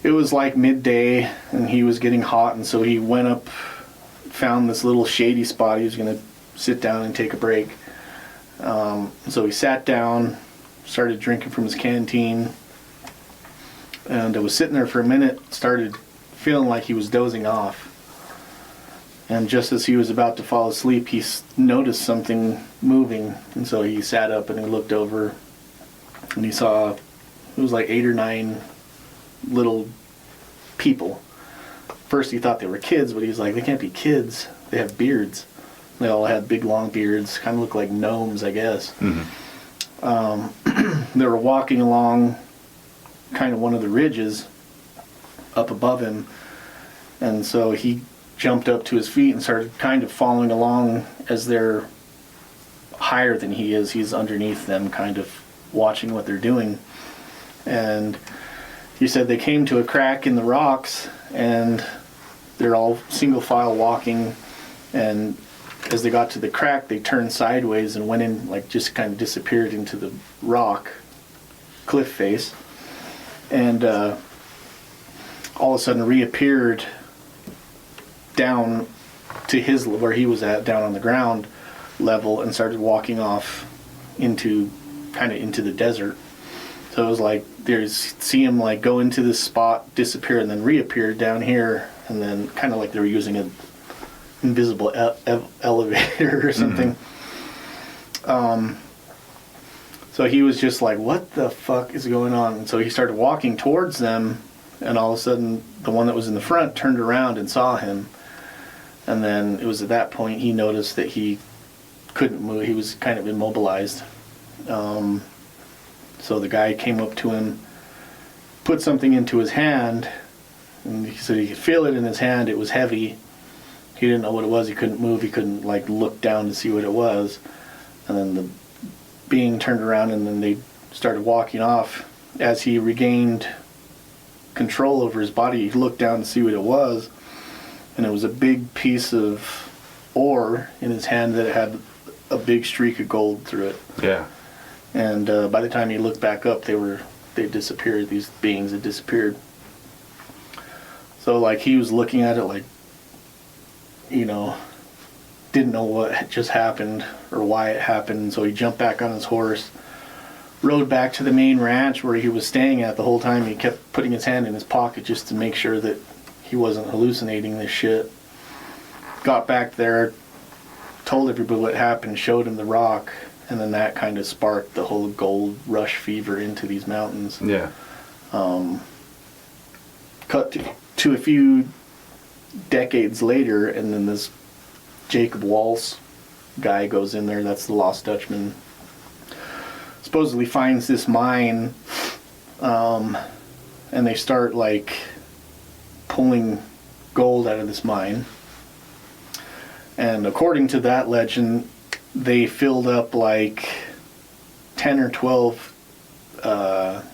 it was like midday and he was getting hot, and so he went up, found this little shady spot. He was going to sit down and take a break. So he sat down, started drinking from his canteen, and I was sitting there for a minute, started feeling like he was dozing off. And just as he was about to fall asleep, he noticed something moving, and so he sat up and he looked over, and he saw, it was like 8 or 9 little people. First he thought they were kids, but he was like, they can't be kids, they have beards. They all had big long beards, kind of looked like gnomes, I guess. They were walking along kind of one of the ridges up above him, and so he jumped up to his feet and started kind of following along as they're higher than he is. He's underneath them, kind of watching what they're doing. And he said they came to a crack in the rocks, and they're all single file walking, and as they got to the crack, they turned sideways and went in, like, just kind of disappeared into the rock cliff face, and all of a sudden reappeared down to his, where he was at, down on the ground level, and started walking off into the desert. So it was like, see him like go into this spot, disappear, and then reappear down here, and then kind of like they were using an invisible elevator or something. So he was just like, what the fuck is going on? And so he started walking towards them, and all of a sudden the one that was in the front turned around and saw him. And then it was at that point he noticed that he couldn't move. He was kind of immobilized. So the guy came up to him, put something into his hand, and he said he could feel it in his hand. It was heavy. He didn't know what it was. He couldn't move. He couldn't like look down to see what it was. And then the being turned around, and then they started walking off. As he regained control over his body, he looked down to see what it was, and it was a big piece of ore in his hand that had a big streak of gold through it. Yeah. And by the time he looked back up, they disappeared. These beings had disappeared. So like he was looking at it like, didn't know what had just happened or why it happened. So he jumped back on his horse, rode back to the main ranch where he was staying at the whole time. He kept putting his hand in his pocket just to make sure that he wasn't hallucinating this shit. Got back there, told everybody what happened, showed him the rock, and then that kind of sparked the whole gold rush fever into these mountains. Yeah. Cut to a few decades later, and then this Jacob Walls guy goes in there, that's the Lost Dutchman, supposedly finds this mine, and they start like pulling gold out of this mine. And according to that legend, they filled up like 10 or 12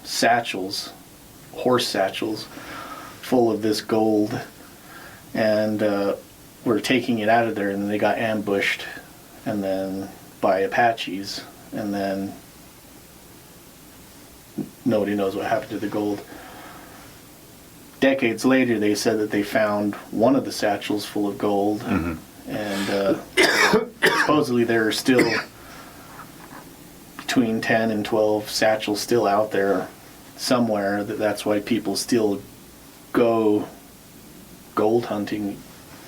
satchels, horse satchels, full of this gold, and were taking it out of there, and then they got ambushed, and then by Apaches, and then nobody knows what happened to the gold. Decades later, they said that they found one of the satchels full of gold, and supposedly there are still between 10 and 12 satchels still out there somewhere. That's why people still go gold hunting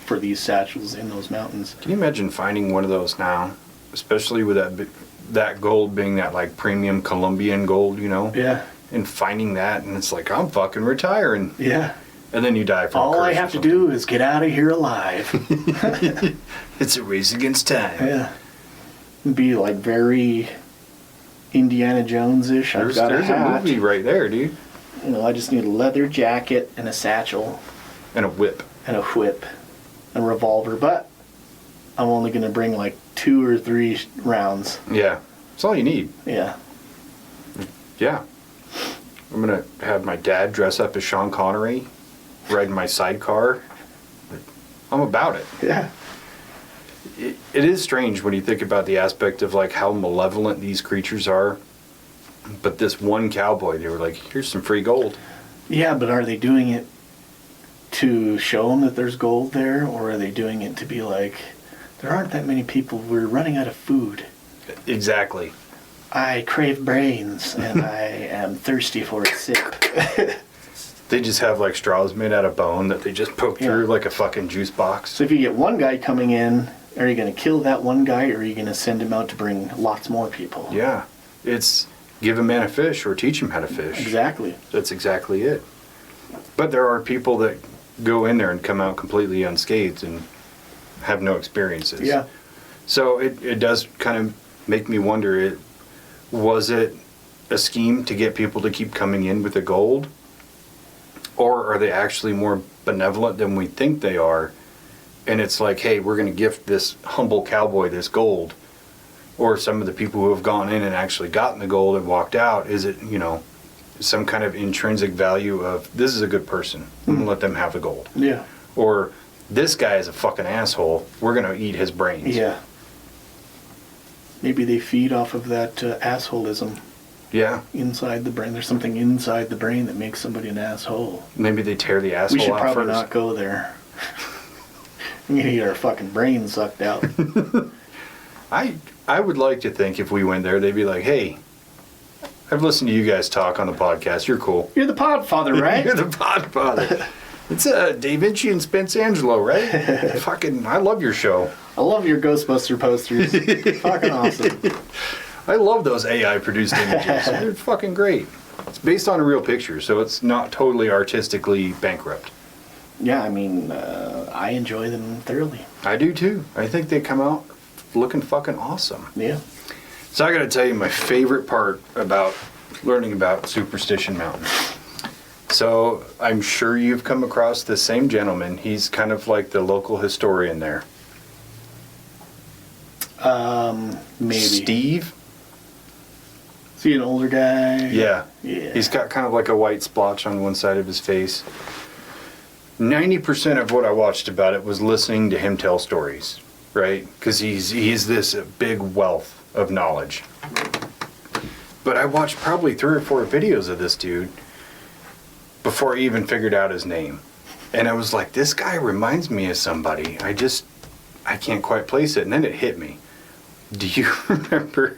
for these satchels in those mountains. Can you imagine finding one of those now, especially with that gold being that like premium Colombian gold, Yeah. and finding that, and it's like, I'm fucking retiring. Yeah. And then you die from all I have to do is get out of here alive. It's a race against time. Yeah. It'd be like very Indiana Jones-ish. There's a movie right there, dude. I just need a leather jacket and a satchel. And a whip. And a whip. And a revolver. But I'm only going to bring like 2 or 3 rounds. Yeah. That's all you need. Yeah. Yeah. I'm going to have my dad dress up as Sean Connery, ride in my sidecar. I'm about it. Yeah. It is strange when you think about the aspect of like how malevolent these creatures are. But this one cowboy, they were like, here's some free gold. Yeah, but are they doing it to show them that there's gold there? Or are they doing it to be like, there aren't that many people, we're running out of food. Exactly. I crave brains, and I am thirsty for a sip. They just have like straws made out of bone that they just poke through like a fucking juice box. So if you get one guy coming in, are you going to kill that one guy, or are you going to send him out to bring lots more people? Yeah. It's give a man a fish or teach him how to fish. Exactly. That's exactly it. But there are people that go in there and come out completely unscathed and have no experiences. Yeah. So it does kind of make me wonder, was it a scheme to get people to keep coming in with the gold? Or are they actually more benevolent than we think they are? And it's like, hey, we're going to gift this humble cowboy this gold. or some of the people who have gone in and actually gotten the gold and walked out, is it, some kind of intrinsic value of, this is a good person, I'm gonna let them have the gold. Yeah. Or, this guy is a fucking asshole, we're gonna eat his brains. Yeah. Maybe they feed off of that assholism. Yeah. Inside the brain. There's something inside the brain that makes somebody an asshole. Maybe they tear the asshole out first. We should first. probably not go there. We're going to get our fucking brain sucked out. I would like to think if we went there, they'd be like, hey, I've listened to you guys talk on the podcast. You're cool. You're the podfather, right? You're the podfather. It's Dave-inci and Spence Angelo, right? Fucking, I love your show. I love your Ghostbuster posters. Fucking awesome. I love those AI-produced images. They're fucking great. It's based on a real picture, so it's not totally artistically bankrupt. Yeah, I mean, I enjoy them thoroughly. I do too. I think they come out looking fucking awesome. Yeah. So I gotta tell you my favorite part about learning about Superstition Mountain. So I'm sure you've come across the same gentleman. He's kind of like the local historian there. Maybe. Steve? Is he an older guy? Yeah. Yeah. He's got kind of like a white splotch on one side of his face. 90% of what I watched about it was listening to him tell stories, right? Because he's this big wealth of knowledge. But I watched probably 3 or 4 videos of this dude before I even figured out his name. And I was like, this guy reminds me of somebody. I can't quite place it. And then it hit me. Do you remember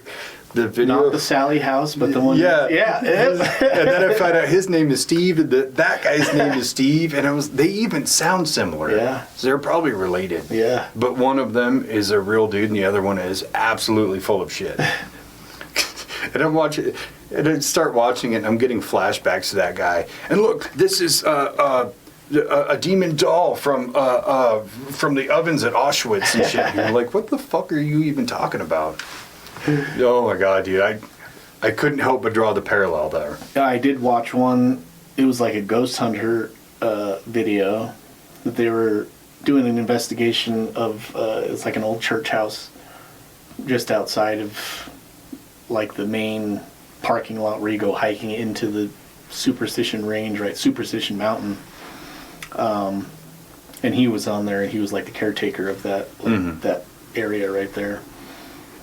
the video? Not the Sally House, but the one. Yeah. Yeah. And then I found out his name is Steve, and that guy's name is Steve, and they even sound similar. Yeah. So they're probably related. Yeah. But one of them is a real dude, and the other one is absolutely full of shit. And I'm watching, and I start watching it, and I'm getting flashbacks to that guy. And look, this is a demon doll from the ovens at Auschwitz and shit. And you're like, what the fuck are you even talking about? Oh my god, dude! I couldn't help but draw the parallel there. I did watch one. It was like a ghost hunter video that they were doing an investigation of. It's like an old church house just outside of like the main parking lot where you go hiking into the Superstition range, right? Superstition Mountain. And he was on there, and he was like the caretaker of that that area right there.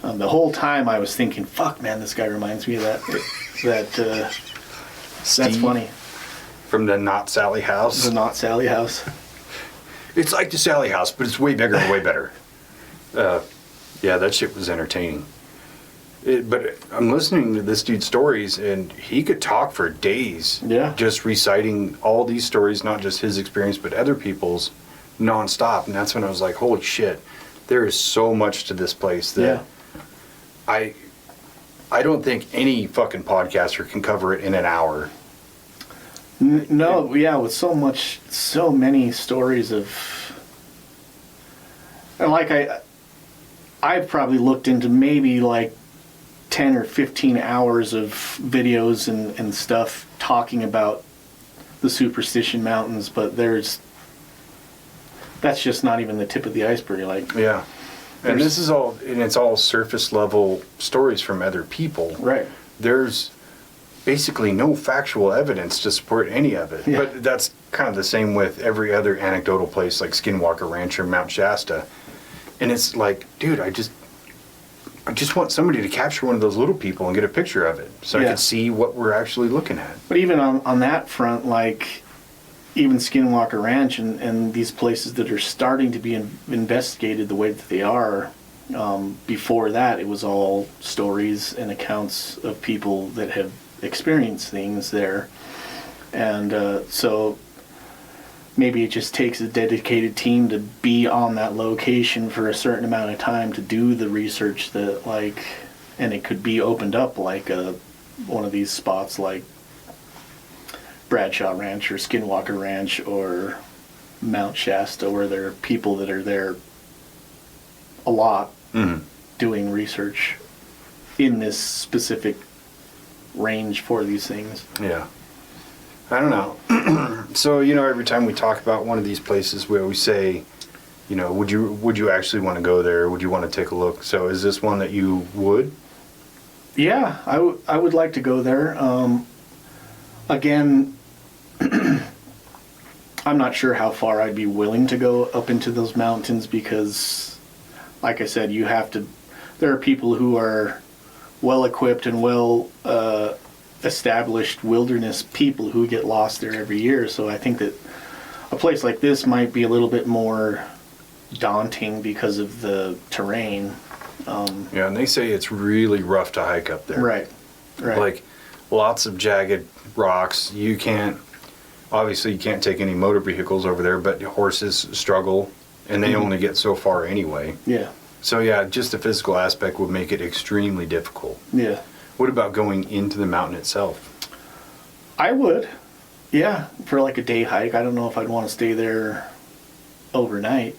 The whole time I was thinking, fuck, man, this guy reminds me of that. That's funny. From the Not Sally House. The Not Sally House. It's like the Sally House, but it's way bigger and way better. Yeah, that shit was entertaining. But I'm listening to this dude's stories, and he could talk for days. Yeah. Just reciting all these stories, not just his experience, but other people's, nonstop. And that's when I was like, holy shit, there is so much to this place that... Yeah. I don't think any fucking podcaster can cover it in an hour. No, yeah, with so many stories of, and like I've probably looked into maybe like 10 or 15 hours of videos and stuff talking about the Superstition Mountains, but that's just not even the tip of the iceberg. Like, yeah. And it's all surface level stories from other people. Right. There's basically no factual evidence to support any of it. Yeah. But that's kind of the same with every other anecdotal place like Skinwalker Ranch or Mount Shasta. And it's like, dude, I just want somebody to capture one of those little people and get a picture of it so I can see what we're actually looking at. But even on that front, like even Skinwalker Ranch and these places that are starting to be investigated the way that they are, before that it was all stories and accounts of people that have experienced things there. And so maybe it just takes a dedicated team to be on that location for a certain amount of time to do the research that, like, and it could be opened up like one of these spots like Bradshaw Ranch or Skinwalker Ranch or Mount Shasta, where there are people that are there a lot doing research in this specific range for these things. Yeah. I don't know. So, every time we talk about one of these places, we always say, you know, would you actually want to go there? Would you want to take a look? So is this one that you would? Yeah, I would like to go there. Again, I'm not sure how far I'd be willing to go up into those mountains because, like I said, there are people who are well equipped and well established wilderness people who get lost there every year. So I think that a place like this might be a little bit more daunting because of the terrain. Yeah, and they say it's really rough to hike up there. Right. Like lots of jagged rocks. You can't take any motor vehicles over there, but horses struggle and they only get so far anyway. Yeah. So yeah, just the physical aspect would make it extremely difficult. Yeah. What about going into the mountain itself? I would. Yeah, for like a day hike. I don't know if I'd want to stay there overnight.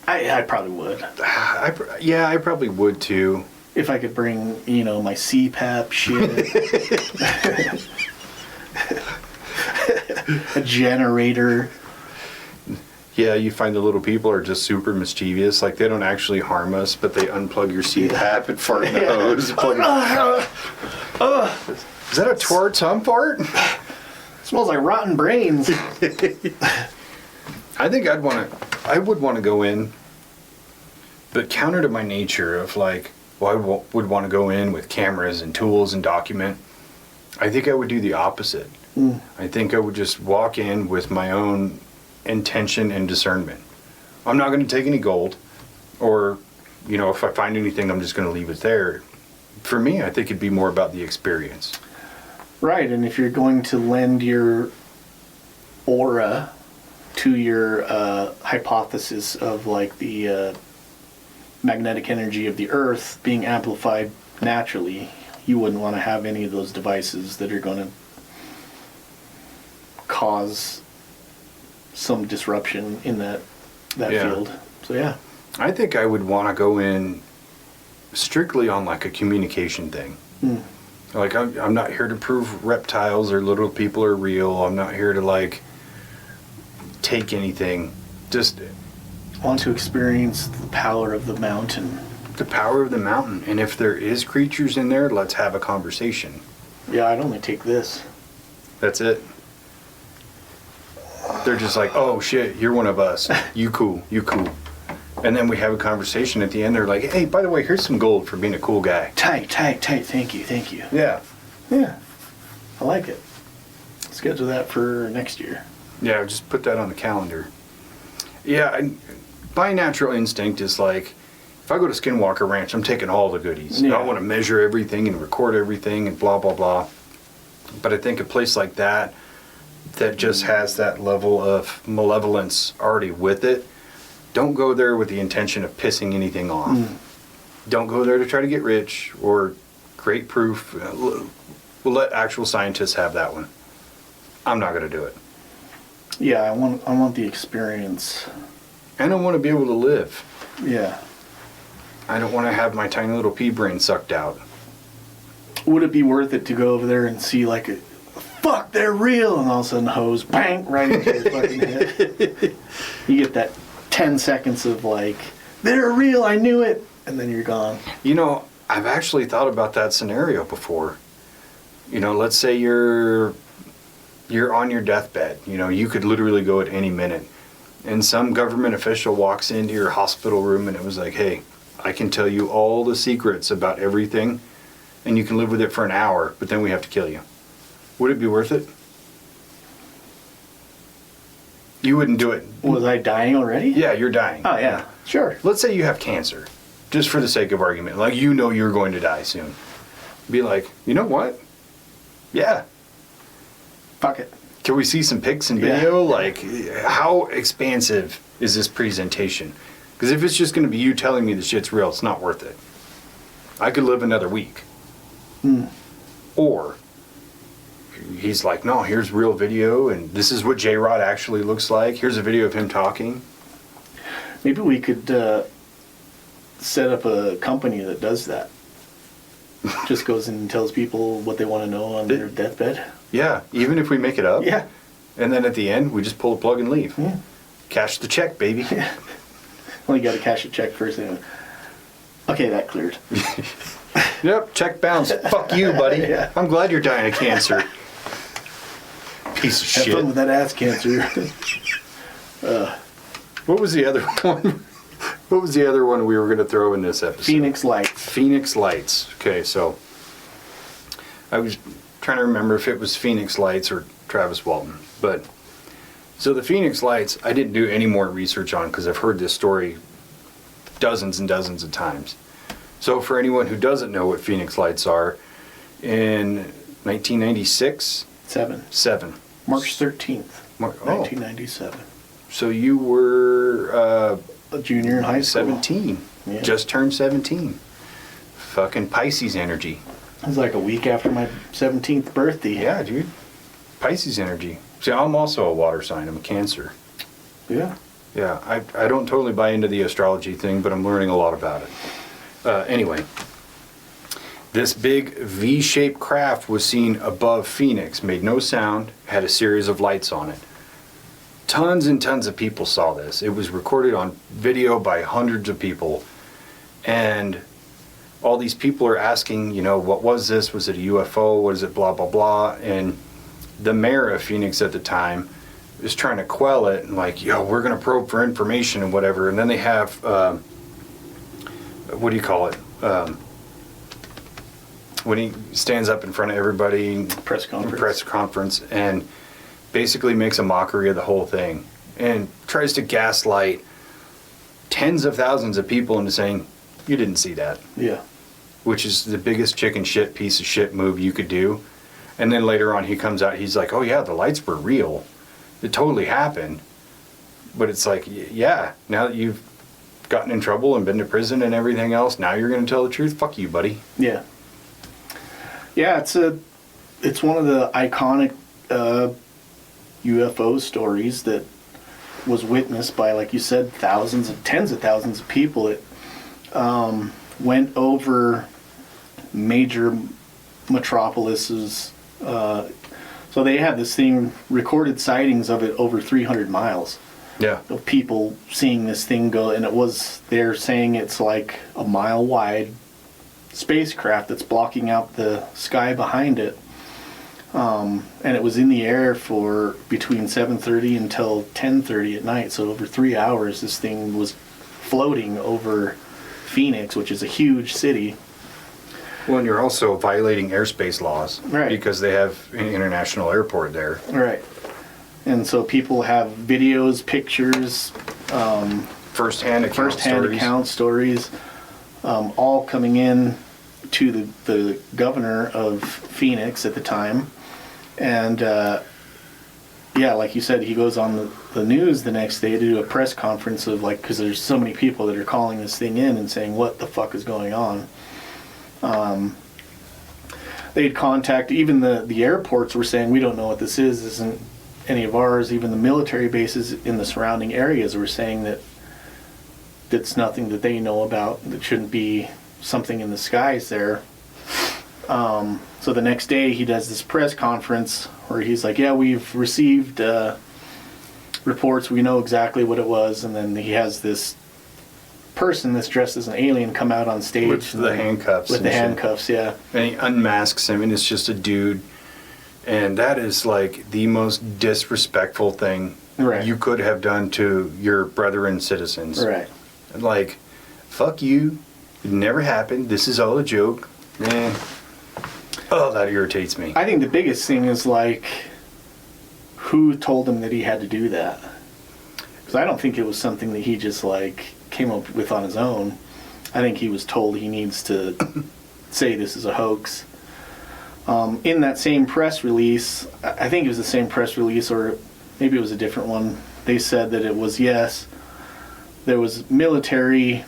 I probably would. I probably would too. If I could bring, my CPAP shit. A generator. Yeah, you find the little people are just super mischievous. Like, they don't actually harm us, but they unplug your CPAP and fart in the hose. Is that a twert's hum fart? Smells like rotten brains. I think I would want to go in, but counter to my nature of like, well, I would want to go in with cameras and tools and document. I think I would do the opposite. I think I would just walk in with my own intention and discernment. I'm not going to take any gold, or, if I find anything, I'm just going to leave it there. For me, I think it'd be more about the experience. Right, and if you're going to lend your aura to your hypothesis of like the magnetic energy of the earth being amplified naturally, you wouldn't want to have any of those devices that are going to cause some disruption in that field. So yeah. I think I would want to go in strictly on like a communication thing. Like, I'm not here to prove reptiles or little people are real. I'm not here to like take anything. Just want to experience the power of the mountain. The power of the mountain. And if there is creatures in there, let's have a conversation. Yeah, I'd only take this. That's it. They're just like, oh shit, you're one of us. You cool. And then we have a conversation at the end. They're like, hey, by the way, here's some gold for being a cool guy. Tight. Thank you. Yeah. I like it. Schedule that for next year. Yeah, just put that on the calendar. Yeah, my natural instinct is like, if I go to Skinwalker Ranch, I'm taking all the goodies. Yeah. I want to measure everything and record everything and blah, blah, blah. But I think a place like that just has that level of malevolence already with it, don't go there with the intention of pissing anything off. Don't go there to try to get rich or create proof. We'll let actual scientists have that one. I'm not going to do it. Yeah, I want the experience. And I want to be able to live. Yeah. I don't want to have my tiny little pea brain sucked out. Would it be worth it to go over there and see like fuck, they're real, and all of a sudden hose bang right into your fucking head? You get that 10 seconds of like, they're real, I knew it, and then you're gone. I've actually thought about that scenario before. Let's say you're on your deathbed. You could literally go at any minute. And some government official walks into your hospital room and it was like, hey, I can tell you all the secrets about everything and you can live with it for an hour, but then we have to kill you. Would it be worth it? You wouldn't do it. Was I dying already? Yeah, you're dying. Oh, yeah. Sure. Let's say you have cancer, just for the sake of argument. Like, you're going to die soon. Be like, you know what? Yeah. Fuck it. Can we see some pics and video? Yeah. Like, how expansive is this presentation? Because if it's just going to be you telling me the shit's real, it's not worth it. I could live another week. Or he's like, no, here's real video, and this is what J-Rod actually looks like. Here's a video of him talking. Maybe we could set up a company that does that. Just goes in and tells people what they want to know on their deathbed. Yeah, even if we make it up. Yeah. And then at the end, we just pull the plug and leave. Yeah. Cash the check, baby. Well, you got to cash a check first. Anyway. Okay, that cleared. Yep, check bounce. Fuck you, buddy. Yeah. I'm glad you're dying of cancer. Piece of Have shit. fun with that ass cancer. What was the other one? What was the other one we were going to throw in this episode? Phoenix Lights. Phoenix Lights. Okay, so I was trying to remember if it was Phoenix Lights or Travis Walton. But so the Phoenix Lights, I didn't do any more research on because I've heard this story dozens and dozens of times. So for anyone who doesn't know what Phoenix Lights are, in 1996? Seven. March 13th, 1997. So you were A junior in high school. 17. Yeah. Just turned 17. Fucking Pisces energy. It was like a week after my 17th birthday. Yeah, dude. Pisces energy. See, I'm also a water sign. I'm a Cancer. Yeah. Yeah, I don't totally buy into the astrology thing, but I'm learning a lot about it. Anyway, this big V-shaped craft was seen above Phoenix, made no sound, had a series of lights on it. Tons and tons of people saw this. It was recorded on video by hundreds of people. And all these people are asking, you know, what was this? Was it a UFO? Was it blah, blah, blah? And the mayor of Phoenix at the time is trying to quell it and like, yo, we're going to probe for information and whatever. And then they have, what do you call it? When he stands up in front of everybody. Press conference and basically makes a mockery of the whole thing and tries to gaslight tens of thousands of people into saying, you didn't see that. Yeah. Which is the biggest chicken shit piece of shit move you could do. And then later on he comes out, he's like, oh yeah, the lights were real. It totally happened. But it's like, yeah, now that you've gotten in trouble and been to prison and everything else, now you're going to tell the truth? Fuck you, buddy. Yeah. Yeah, it's one of the iconic UFO stories that was witnessed by, like you said, tens of thousands of people. It went over major metropolises. So they had this thing, recorded sightings of it over 300 miles. Yeah. Of people seeing this thing go, and they're saying it's like a mile wide spacecraft that's blocking out the sky behind it. And it was in the air for between 7:30 until 10:30 at night. So over 3 hours, this thing was floating over Phoenix, which is a huge city. Well, and you're also violating airspace laws. Right. Because they have an international airport there. Right. And so people have videos, pictures, First-hand account stories, all coming in to the governor of Phoenix at the time. And yeah, like you said, he goes on the news the next day to do a press conference of like, because there's so many people that are calling this thing in and saying, what the fuck is going on? They'd contact, even the airports were saying, we don't know what this is. This isn't any of ours. Even the military bases in the surrounding areas were saying that it's nothing that they know about. That shouldn't be something in the skies there. So the next day he does this press conference where he's like, yeah, we've received reports. We know exactly what it was. And then he has this person that's dressed as an alien come out on stage. With the handcuffs. With the handcuffs, yeah. And he unmasks him, and it's just a dude. And that is like the most disrespectful thing you could have done to your brethren citizens. Right. Like, fuck you. It never happened. This is all a joke. Oh, that irritates me. I think the biggest thing is like, who told him that he had to do that? Because I don't think it was something that he just like came up with on his own. I think he was told he needs to say this is a hoax. In that same press release, I think it was the same press release, or maybe it was a different one, they said that it was, yes, there was military,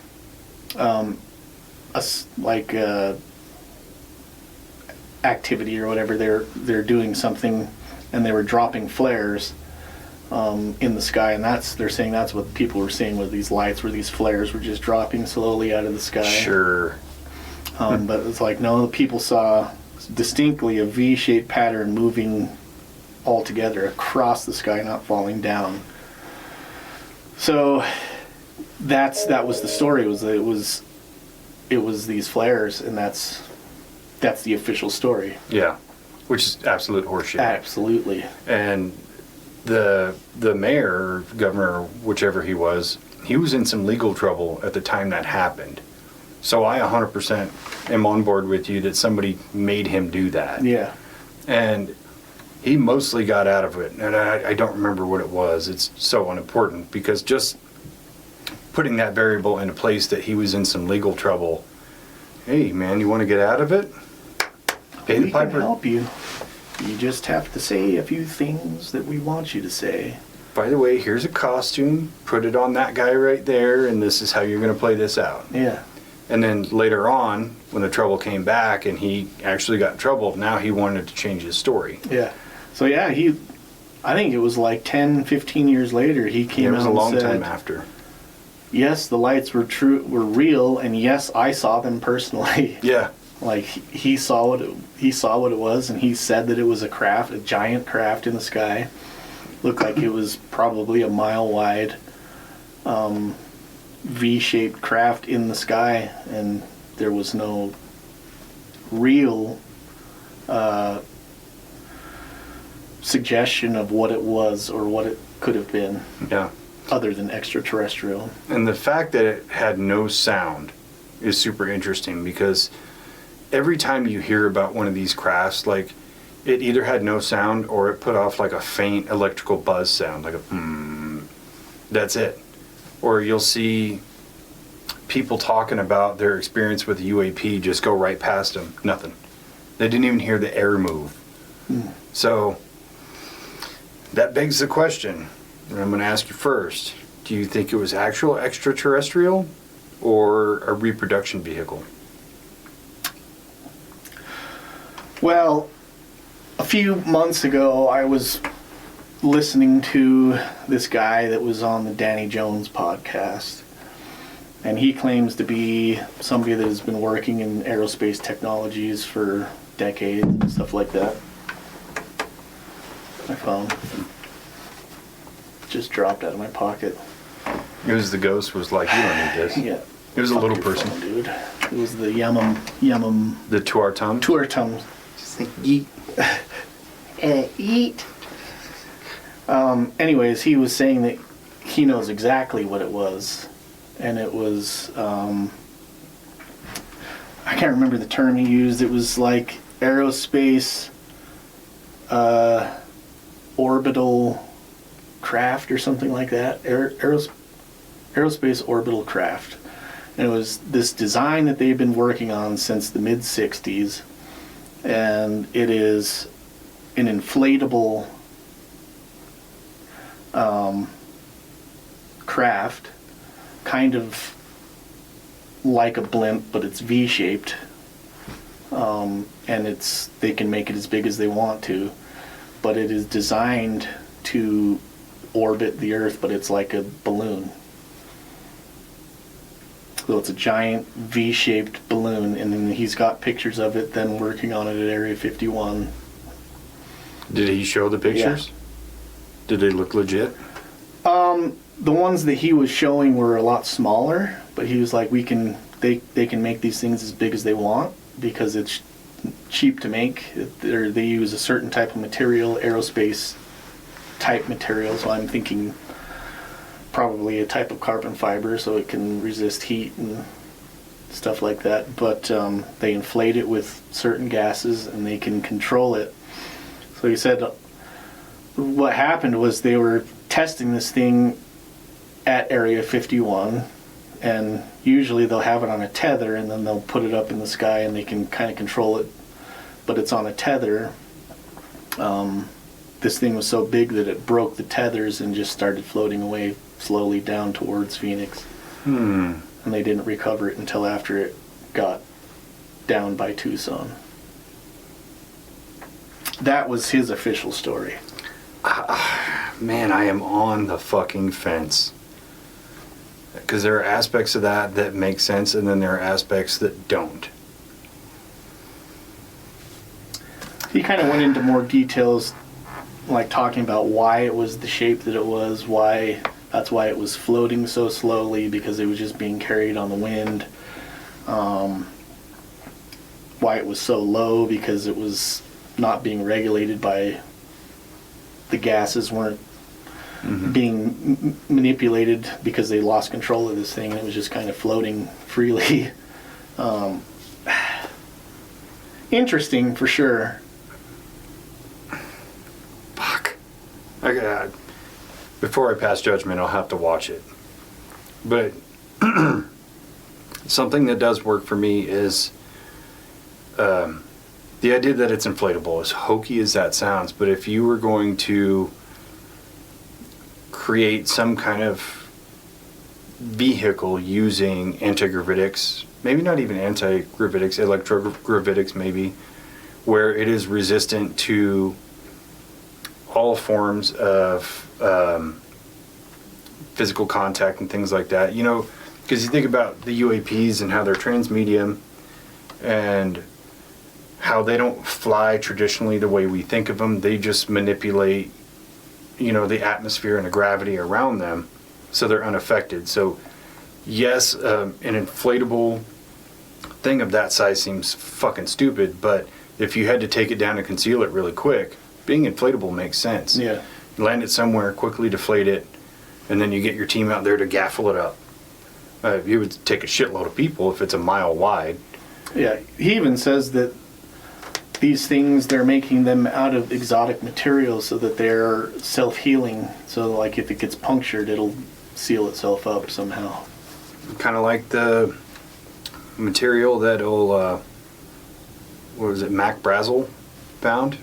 activity or whatever. They're doing something, and they were dropping flares in the sky, and they're saying that's what people were seeing with these lights, where these flares were just dropping slowly out of the sky. Sure. But it's like, no, the people saw distinctly a V-shaped pattern moving all together across the sky, not falling down. So that was the story. It was these flares, and that's the official story. Yeah, which is absolute horseshit. Absolutely. And the mayor, or governor, whichever he was in some legal trouble at the time that happened. So I 100% am on board with you that somebody made him do that. Yeah. And he mostly got out of it, and I don't remember what it was. It's so unimportant, because just putting that variable in a place that he was in some legal trouble. Hey, man, you want to get out of it? Pay the We piper. can help you. You just have to say a few things that we want you to say. By the way, here's a costume. Put it on that guy right there, and this is how you're going to play this out. Yeah. And then later on, when the trouble came back and he actually got in trouble, now he wanted to change his story. Yeah. So yeah, I think it was like 10, 15 years later, he came out and said, it was a long time after. Yes, the lights were real, and yes, I saw them personally. Yeah. Like he saw what it was, and he said that it was a giant craft in the sky. Looked like it was probably a mile wide, V-shaped craft in the sky, and there was no real suggestion of what it was or what it could have been. Yeah. Other than extraterrestrial. And the fact that it had no sound is super interesting, because every time you hear about one of these crafts, like, it either had no sound or it put off like a faint electrical buzz sound, like a that's it. Or you'll see people talking about their experience with a UAP just go right past them, nothing. They didn't even hear the air move. So that begs the question, and I'm going to ask you first, do you think it was actual extraterrestrial or a reproduction vehicle? Well, a few months ago, I was listening to this guy that was on the Danny Jones podcast, and he claims to be somebody that has been working in aerospace technologies for decades and stuff like that. My phone just dropped out of my pocket. It was the ghost was like, you don't need this. Yeah. It was a Fuck little your person. phone, dude. It was the Yamam The Tuartum? Tuartum. Just like, yeet. Eat. Anyways, he was saying that he knows exactly what it was, and it was I can't remember the term he used. It was like aerospace orbital craft or something like that. Aerospace orbital craft. And it was this design that they've been working on since the mid-60s, and it is an inflatable craft, kind of like a blimp, but it's V-shaped, and they can make it as big as they want to, but it is designed to orbit the Earth, but it's like a balloon. So it's a giant V-shaped balloon, and then he's got pictures of it then working on it at Area 51. Did he show the pictures? Yeah. Did they look legit? The ones that he was showing were a lot smaller, but he was like, they can make these things as big as they want because it's cheap to make. They use a certain type of material, aerospace type material, so I'm thinking probably a type of carbon fiber so it can resist heat and stuff like that, but they inflate it with certain gases and they can control it. So he said what happened was they were testing this thing at Area 51, and usually they'll have it on a tether and then they'll put it up in the sky and they can kind of control it, but it's on a tether. This thing was so big that it broke the tethers and just started floating away slowly down towards Phoenix. And they didn't recover it until after it got down by Tucson. That was his official story. Man, I am on the fucking fence. Because there are aspects of that make sense, and then there are aspects that don't. He kind of went into more details, like talking about why it was the shape that it was, why That's why it was floating so slowly, because it was just being carried on the wind. Why it was so low, because it was not being regulated by, the gases weren't being manipulated, because they lost control of this thing and it was just kind of floating freely. Interesting for sure. Fuck. Before I pass judgment, I'll have to watch it. But something that does work for me is the idea that it's inflatable, as hokey as that sounds. But if you were going to create some kind of vehicle using anti-gravitics, maybe not even anti-gravitics, electrogravitics maybe, where it is resistant to all forms of physical contact and things like that. You know, because you think about the UAPs and how they're transmedium and how they don't fly traditionally the way we think of them. They just manipulate, you know, the atmosphere and the gravity around them, so they're unaffected. So yes, an inflatable thing of that size seems fucking stupid, but if you had to take it down and conceal it really quick, being inflatable makes sense. Yeah. Land it somewhere, quickly deflate it, and then you get your team out there to gaffle it up. You would take a shitload of people if it's a mile wide. Yeah, he even says that these things, they're making them out of exotic materials so that they're self-healing. So like if it gets punctured, it'll seal itself up somehow. Kind of like the material that'll, what was it, Mac Brazel found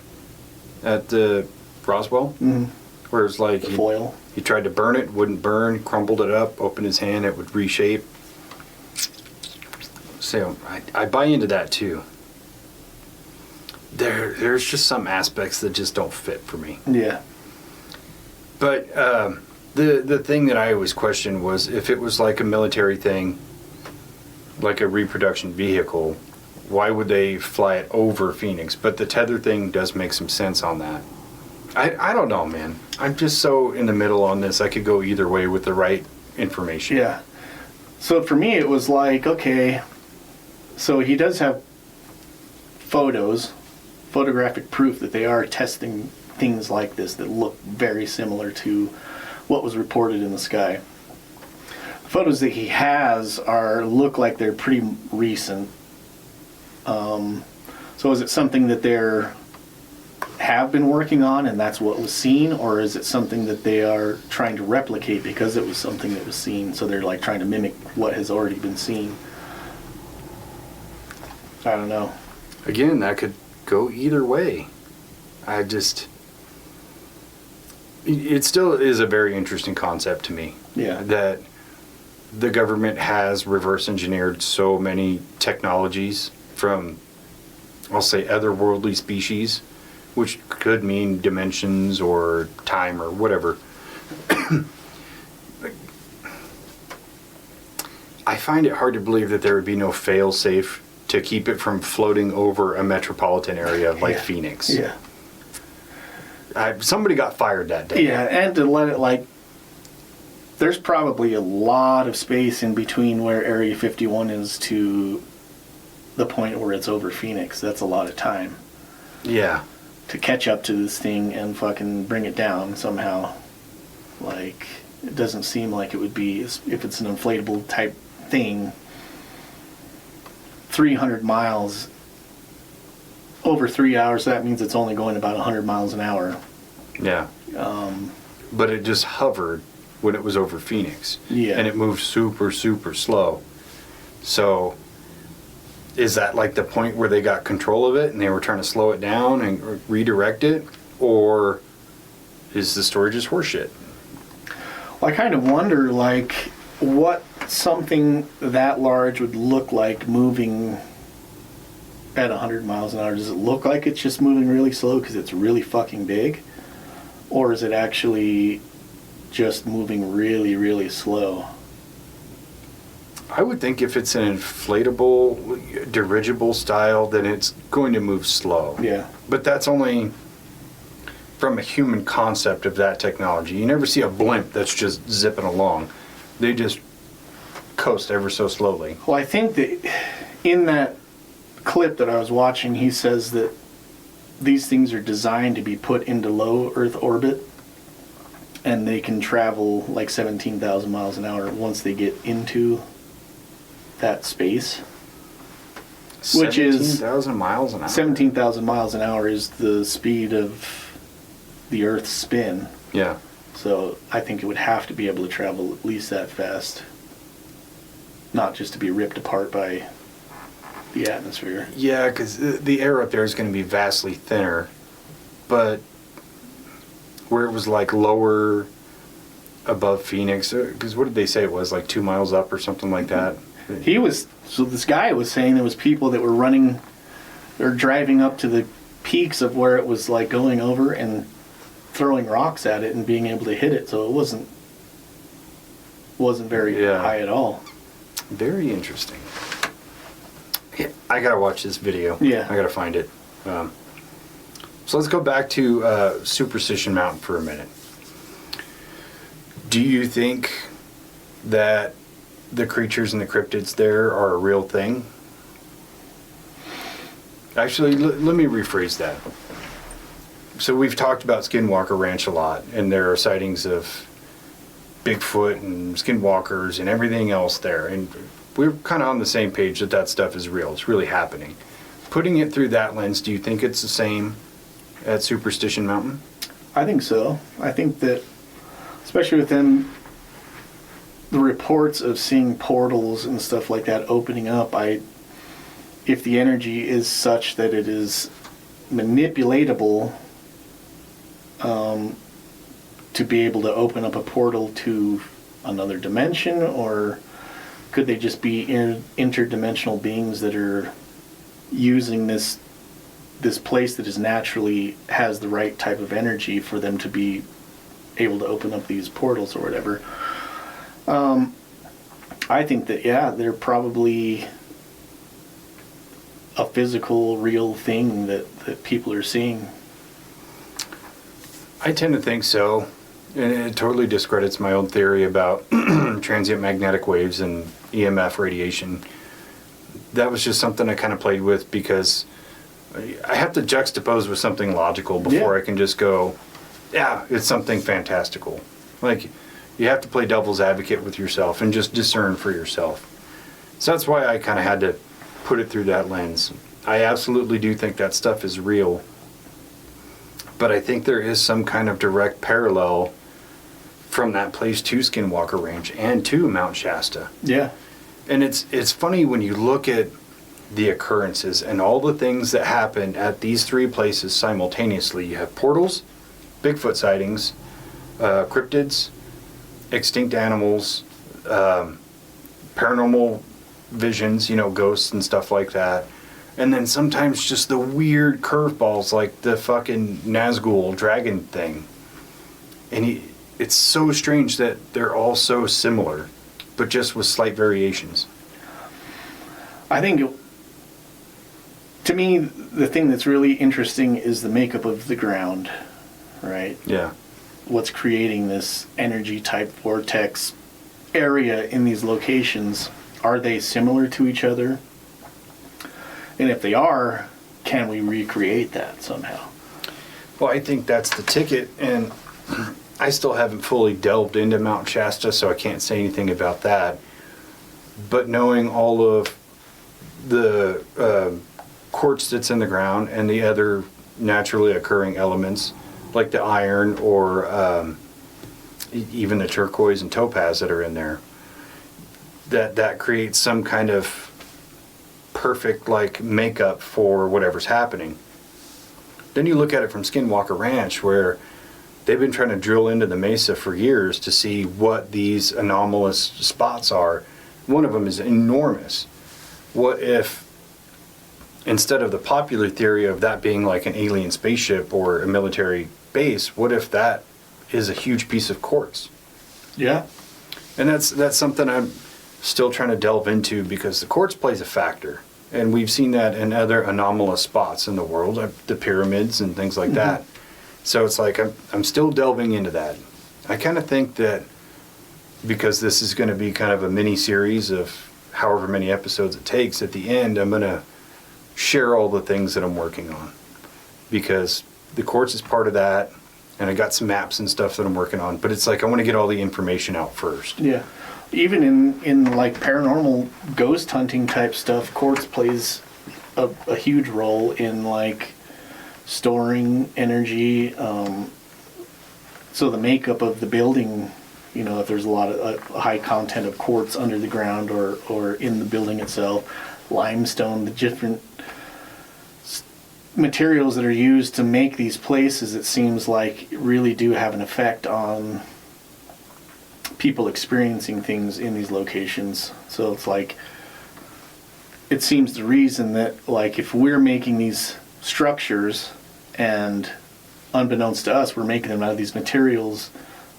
at the Roswell? Mm-hmm. Where it's like The foil. he tried to burn it, wouldn't burn, crumbled it up, opened his hand, it would reshape. So I buy into that too. There's just some aspects that just don't fit for me. Yeah. But the thing that I always questioned was if it was like a military thing, like a reproduction vehicle, why would they fly it over Phoenix? But the tether thing does make some sense on that. I don't know, man. I'm just so in the middle on this. I could go either way with the right information. Yeah. So for me, it was like, okay, so he does have photographic proof that they are testing things like this that look very similar to what was reported in the sky. The photos that he has look like they're pretty recent. So is it something that they're have been working on and that's what was seen, or is it something that they are trying to replicate because it was something that was seen, so they're like trying to mimic what has already been seen? I don't know. Again, that could go either way. It still is a very interesting concept to me. Yeah. That the government has reverse engineered so many technologies from, I'll say, otherworldly species, which could mean dimensions or time or whatever. I find it hard to believe that there would be no fail-safe to keep it from floating over a metropolitan area like Phoenix. Yeah. Somebody got fired that day. Yeah, and to let it there's probably a lot of space in between where Area 51 is to the point where it's over Phoenix. That's a lot of time. Yeah. To catch up to this thing and fucking bring it down somehow. Like, it doesn't seem like it would be, if it's an inflatable type thing, 300 miles, over 3 hours, that means it's only going about 100 miles an hour. Yeah. But it just hovered when it was over Phoenix. Yeah. And it moved super, super slow. So is that like the point where they got control of it and they were trying to slow it down and redirect it? Or is the story just horseshit? Well, I kind of wonder, what something that large would look like moving at 100 miles an hour. Does it look like it's just moving really slow because it's really fucking big? Or is it actually just moving really, really slow? I would think if it's an inflatable, dirigible style, then it's going to move slow. Yeah. But that's only from a human concept of that technology. You never see a blimp that's just zipping along. They just coast ever so slowly. Well, I think that in that clip that I was watching, he says that these things are designed to be put into low Earth orbit, and they can travel like 17,000 miles an hour once they get into that space. Which is 17,000 miles an hour. 17,000 miles an hour is the speed of the Earth's spin. Yeah. So I think it would have to be able to travel at least that fast. Not just to be ripped apart by the atmosphere. Yeah, because the air up there is going to be vastly thinner. But where it was like lower above Phoenix, because what did they say it was, like 2 miles up or something like that? So this guy was saying there was people that were running or driving up to the peaks of where it was like going over and throwing rocks at it and being able to hit it. So it wasn't very high at all. Very interesting. Yeah, I gotta watch this video. Yeah. I gotta find it. So let's go back to Superstition Mountain for a minute. Do you think that the creatures and the cryptids there are a real thing? Actually, let me rephrase that. So we've talked about Skinwalker Ranch a lot, and there are sightings of Bigfoot and skinwalkers and everything else there, and we're kind of on the same page that that stuff is real. It's really happening. Putting it through that lens, do you think it's the same at Superstition Mountain? I think so. I think that, especially with them, the reports of seeing portals and stuff like that opening up, if the energy is such that it is manipulatable, to be able to open up a portal to another dimension, or could they just be interdimensional beings that are using this place that is naturally has the right type of energy for them to be able to open up these portals or whatever? I think that, they're probably a physical, real thing that people are seeing. I tend to think so. And it totally discredits my own theory about transient magnetic waves and EMF radiation. That was just something I kind of played with because I have to juxtapose with something logical before I can just go, yeah, it's something fantastical. Like, you have to play devil's advocate with yourself and just discern for yourself. So that's why I kind of had to put it through that lens. I absolutely do think that stuff is real. But I think there is some kind of direct parallel from that place to Skinwalker Ranch and to Mount Shasta. Yeah. And it's funny when you look at the occurrences and all the things that happen at these three places simultaneously. You have portals, Bigfoot sightings, cryptids, extinct animals, paranormal visions, ghosts and stuff like that. And then sometimes just the weird curveballs like the fucking Nazgul dragon thing. And it's so strange that they're all so similar, but just with slight variations. I think, to me, the thing that's really interesting is the makeup of the ground, right? Yeah. What's creating this energy type vortex area in these locations? Are they similar to each other? And if they are, can we recreate that somehow? Well, I think that's the ticket, and I still haven't fully delved into Mount Shasta, so I can't say anything about that. But knowing all of the quartz that's in the ground and the other naturally occurring elements, like the iron or even the turquoise and topaz that are in there, that creates some kind of perfect like makeup for whatever's happening. Then you look at it from Skinwalker Ranch, where they've been trying to drill into the mesa for years to see what these anomalous spots are. One of them is enormous. What if, instead of the popular theory of that being like an alien spaceship or a military base, what if that is a huge piece of quartz? Yeah. And that's something I'm still trying to delve into, because the quartz plays a factor. And we've seen that in other anomalous spots in the world, like the pyramids and things like that. So it's like I'm still delving into that. I kind of think that because this is going to be kind of a mini series of however many episodes it takes, at the end I'm going to share all the things that I'm working on, because the quartz is part of that, and I got some maps and stuff that I'm working on, but it's like I want to get all the information out first. Yeah. Even in like paranormal ghost hunting type stuff, quartz plays a huge role in like storing energy. So the makeup of the building, if there's a lot of high content of quartz under the ground or in the building itself, limestone, the different materials that are used to make these places, it seems like really do have an effect on people experiencing things in these locations. So it's like, it seems the reason that like if we're making these structures and unbeknownst to us, we're making them out of these materials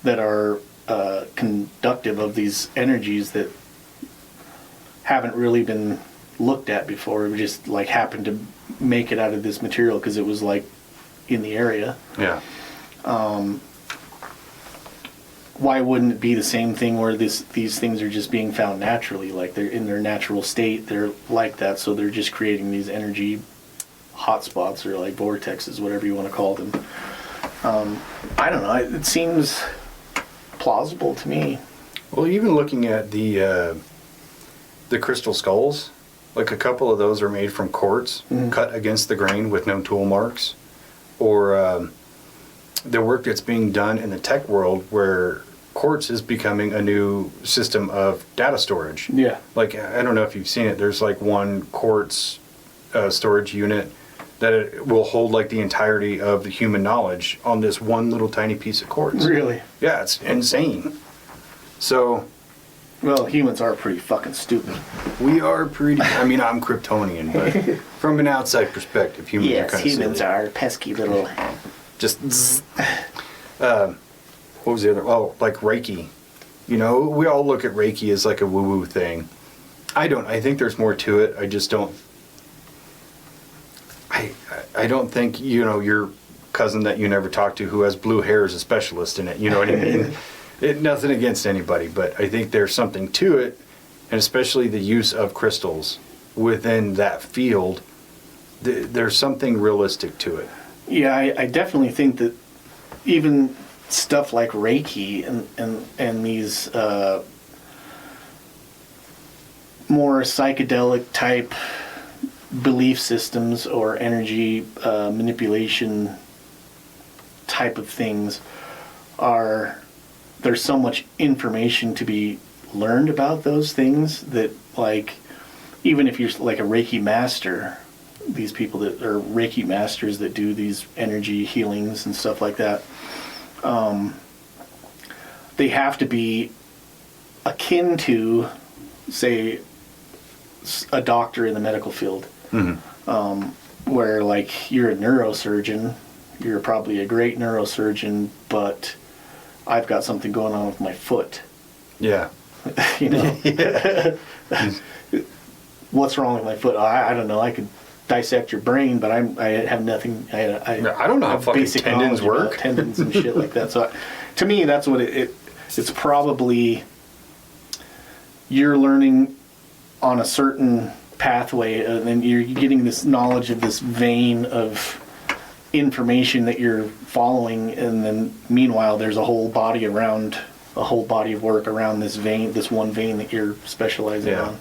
that are conductive of these energies that haven't really been looked at before. We just like happened to make it out of this material because it was like in the area. Yeah. Why wouldn't it be the same thing where these things are just being found naturally, like they're in their natural state, they're like that, so they're just creating these energy hotspots or like vortexes, whatever you want to call them. I don't know, it seems plausible to me. Well, even looking at the crystal skulls, like a couple of those are made from quartz, cut against the grain with no tool marks, or the work that's being done in the tech world where quartz is becoming a new system of data storage. Yeah. Like, I don't know if you've seen it, there's like one quartz storage unit that it will hold like the entirety of the human knowledge on this one little tiny piece of quartz. Really? Yeah, it's insane. So... Well, humans are pretty fucking stupid. We are pretty... I mean, I'm Kryptonian, but from an outside perspective, humans are kind of humans silly. are pesky little... Just... what was the other... Oh, like Reiki. We all look at Reiki as like a woo-woo thing. I don't. I think there's more to it. I just don't... I don't think, your cousin that you never talked to who has blue hair is a specialist in it. You know what I mean? Nothing against anybody, but I think there's something to it, and especially the use of crystals within that field. There's something realistic to it. Yeah, I definitely think that even stuff like Reiki and these more psychedelic type belief systems or energy manipulation type of things there's so much information to be learned about those things that, like, even if you're like a Reiki master, these people that are Reiki masters that do these energy healings and stuff like that, they have to be akin to, say, a doctor in the medical field. Where, like, you're a neurosurgeon, you're probably a great neurosurgeon, but I've got something going on with my foot. Yeah. What's wrong with my foot? I don't know. I could dissect your brain, but I have nothing. I don't know how fucking tendons work. Tendons and shit like that. So, to me, that's what it's probably. You're learning on a certain pathway, and then you're getting this knowledge of this vein of information that you're following, and then meanwhile there's a whole body of work around this vein, this one vein that you're specializing on.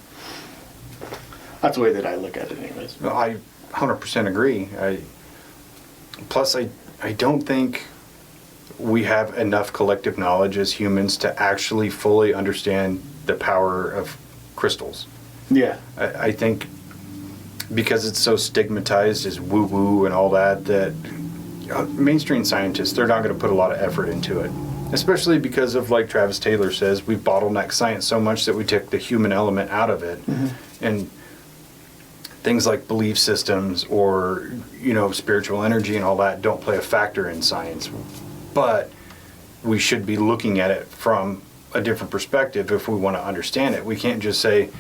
That's the way that I look at it anyways. Well, I 100% agree. Plus I don't think we have enough collective knowledge as humans to actually fully understand the power of crystals. Yeah. I think because it's so stigmatized as woo-woo and all that mainstream scientists, they're not going to put a lot of effort into it. Especially because of, like Travis Taylor says, we bottleneck science so much that we took the human element out of it. And things like belief systems or, spiritual energy and all that don't play a factor in science. But we should be looking at it from a different perspective if we want to understand it. We can't just say,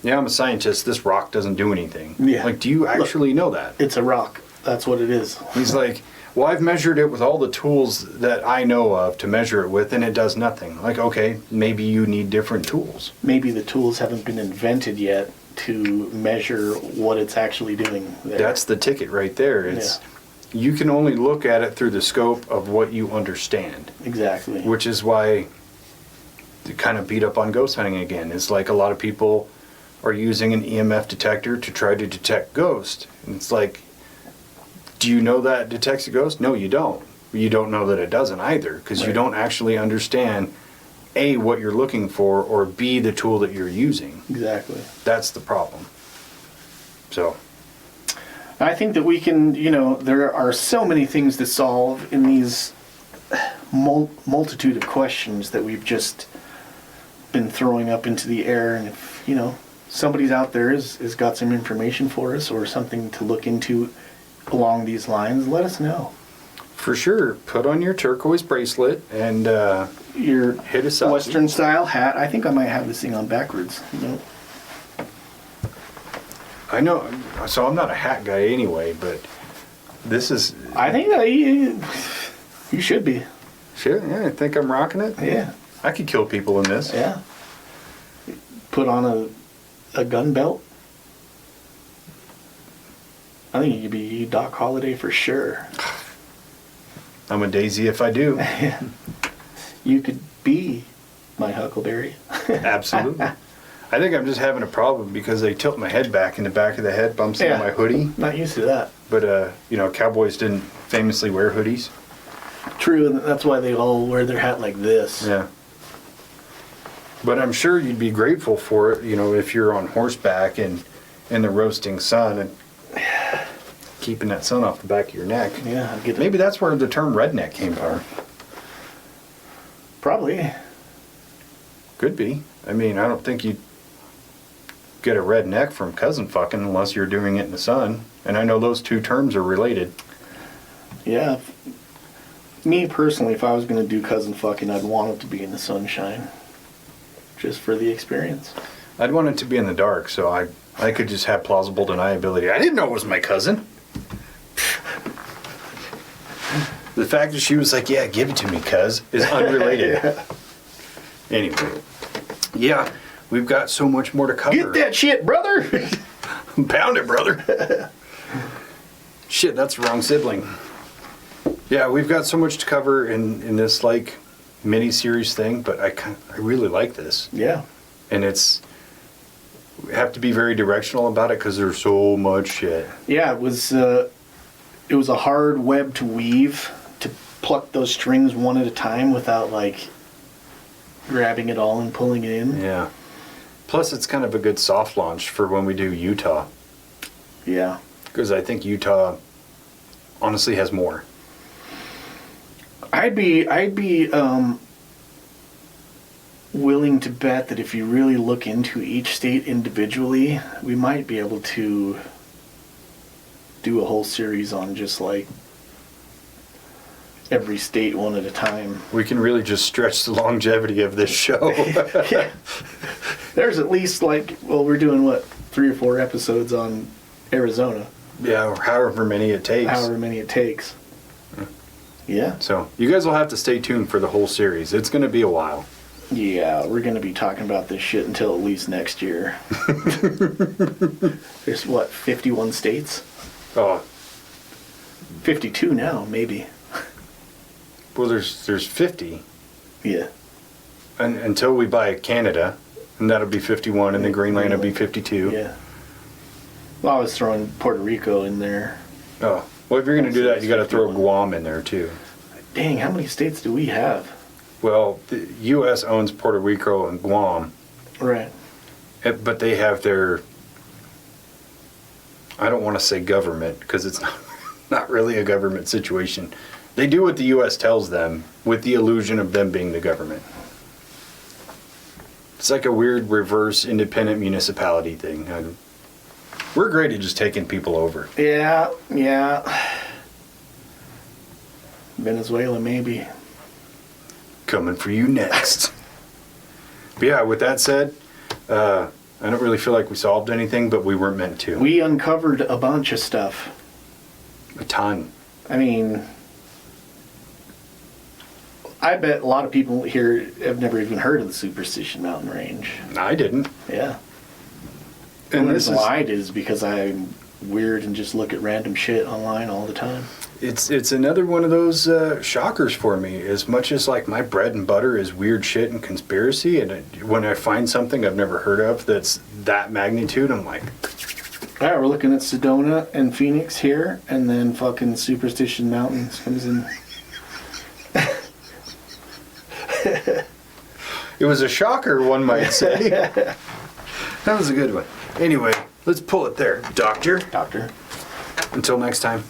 yeah, I'm a scientist, this rock doesn't do anything. Yeah. Like, do you actually know that? It's a rock. That's what it is. He's like, Well, I've measured it with all the tools that I know of to measure it with, and it does nothing. Like, okay, maybe you need different tools. Maybe the tools haven't been invented yet to measure what it's actually doing there. That's the ticket right there. You can only look at it through the scope of what you understand. Exactly. Which is why to kind of beat up on ghost hunting again. It's like a lot of people are using an EMF detector to try to detect ghosts. And it's like, do you know that it detects a ghost? No, you don't. You don't know that it doesn't either, because you don't actually understand A, what you're looking for, or B, the tool that you're using. Exactly. That's the problem. So I think that we can, there are so many things to solve in these multitude of questions that we've just been throwing up into the air. And if, somebody's out there has got some information for us or something to look into along these lines, let us know. for sure, put on your turquoise bracelet and Your hit us up. Western style hat. I think I might have this thing on backwards. I know, so I'm not a hat guy anyway, but this is... I think that you should be. Sure, yeah, I think I'm rocking it. Yeah. I could kill people in this. Yeah. Put on a gun belt. I think you could be Doc Holliday for sure. I'm a daisy if I do. You could be my Huckleberry. Absolutely. I think I'm just having a problem because they tilt my head back and the back of the head bumps into my hoodie. Not used to that. But, cowboys didn't famously wear hoodies. True, and that's why they all wear their hat like this. Yeah. But I'm sure you'd be grateful for it, if you're on horseback and in the roasting sun and keeping that sun off the back of your neck. Yeah, I'd get Maybe that's where the term redneck came from. Probably. Could be. I mean, I don't think you'd get a redneck from cousin fucking unless you're doing it in the sun. And I know those two terms are related. Yeah. Me personally, if I was going to do cousin fucking, I'd want it to be in the sunshine. Just for the experience. I'd want it to be in the dark, so I could just have plausible deniability. I didn't know it was my cousin. The fact that she was like, yeah, give it to me, cuz, is unrelated. Yeah. Anyway. Yeah, we've got so much more to cover. Get that shit, brother! Pound it, brother. Shit, that's the wrong sibling. Yeah, we've got so much to cover in this, mini-series thing, but I really like this. Yeah. And we have to be very directional about it because there's so much shit. Yeah, it was a hard web to weave, to pluck those strings one at a time without, grabbing it all and pulling it in. Yeah. Plus, it's kind of a good soft launch for when we do Utah. Yeah. Because I think Utah honestly has more. I'd be willing to bet that if you really look into each state individually, we might be able to do a whole series on just every state one at a time. We can really just stretch the longevity of this show. Yeah. There's at least we're doing 3 or 4 episodes on Arizona. Yeah, or however many it takes. However many it takes. Yeah. So you guys will have to stay tuned for the whole series. It's going to be a while. Yeah, we're going to be talking about this shit until at least next year. There's 51 states? Oh, 52 now, maybe. well, there's 50. Yeah. Until we buy Canada, and that'll be 51, and then Greenland will be 52. Yeah. Well, I was throwing Puerto Rico in there. Oh, well, if you're going to do that, you got to throw Guam in there too. Dang, how many states do we have? Well, the U.S. owns Puerto Rico and Guam. Right. But they have their, I don't want to say government, because it's not really a government situation. They do what the U.S. tells them, with the illusion of them being the government. It's like a weird reverse independent municipality thing. We're great at just taking people over. Yeah. Venezuela, maybe. Coming for you next. But yeah, with that said, I don't really feel like we solved anything, but we weren't meant to. We uncovered a bunch of stuff. A ton. I mean, I bet a lot of people here have never even heard of the Superstition mountain range. I didn't. Yeah. And The this reason is why I did is because I'm weird and just look at random shit online all the time. it's another one of those shockers for me. As much as like my bread and butter is weird shit and conspiracy, and when I find something I've never heard of that's that magnitude, I'm like, All right, we're looking at Sedona and Phoenix here, and then fucking Superstition Mountains comes in. it was a shocker, one might say. That was a good one. Anyway, let's pull it there, Doctor. Doctor. Until next time.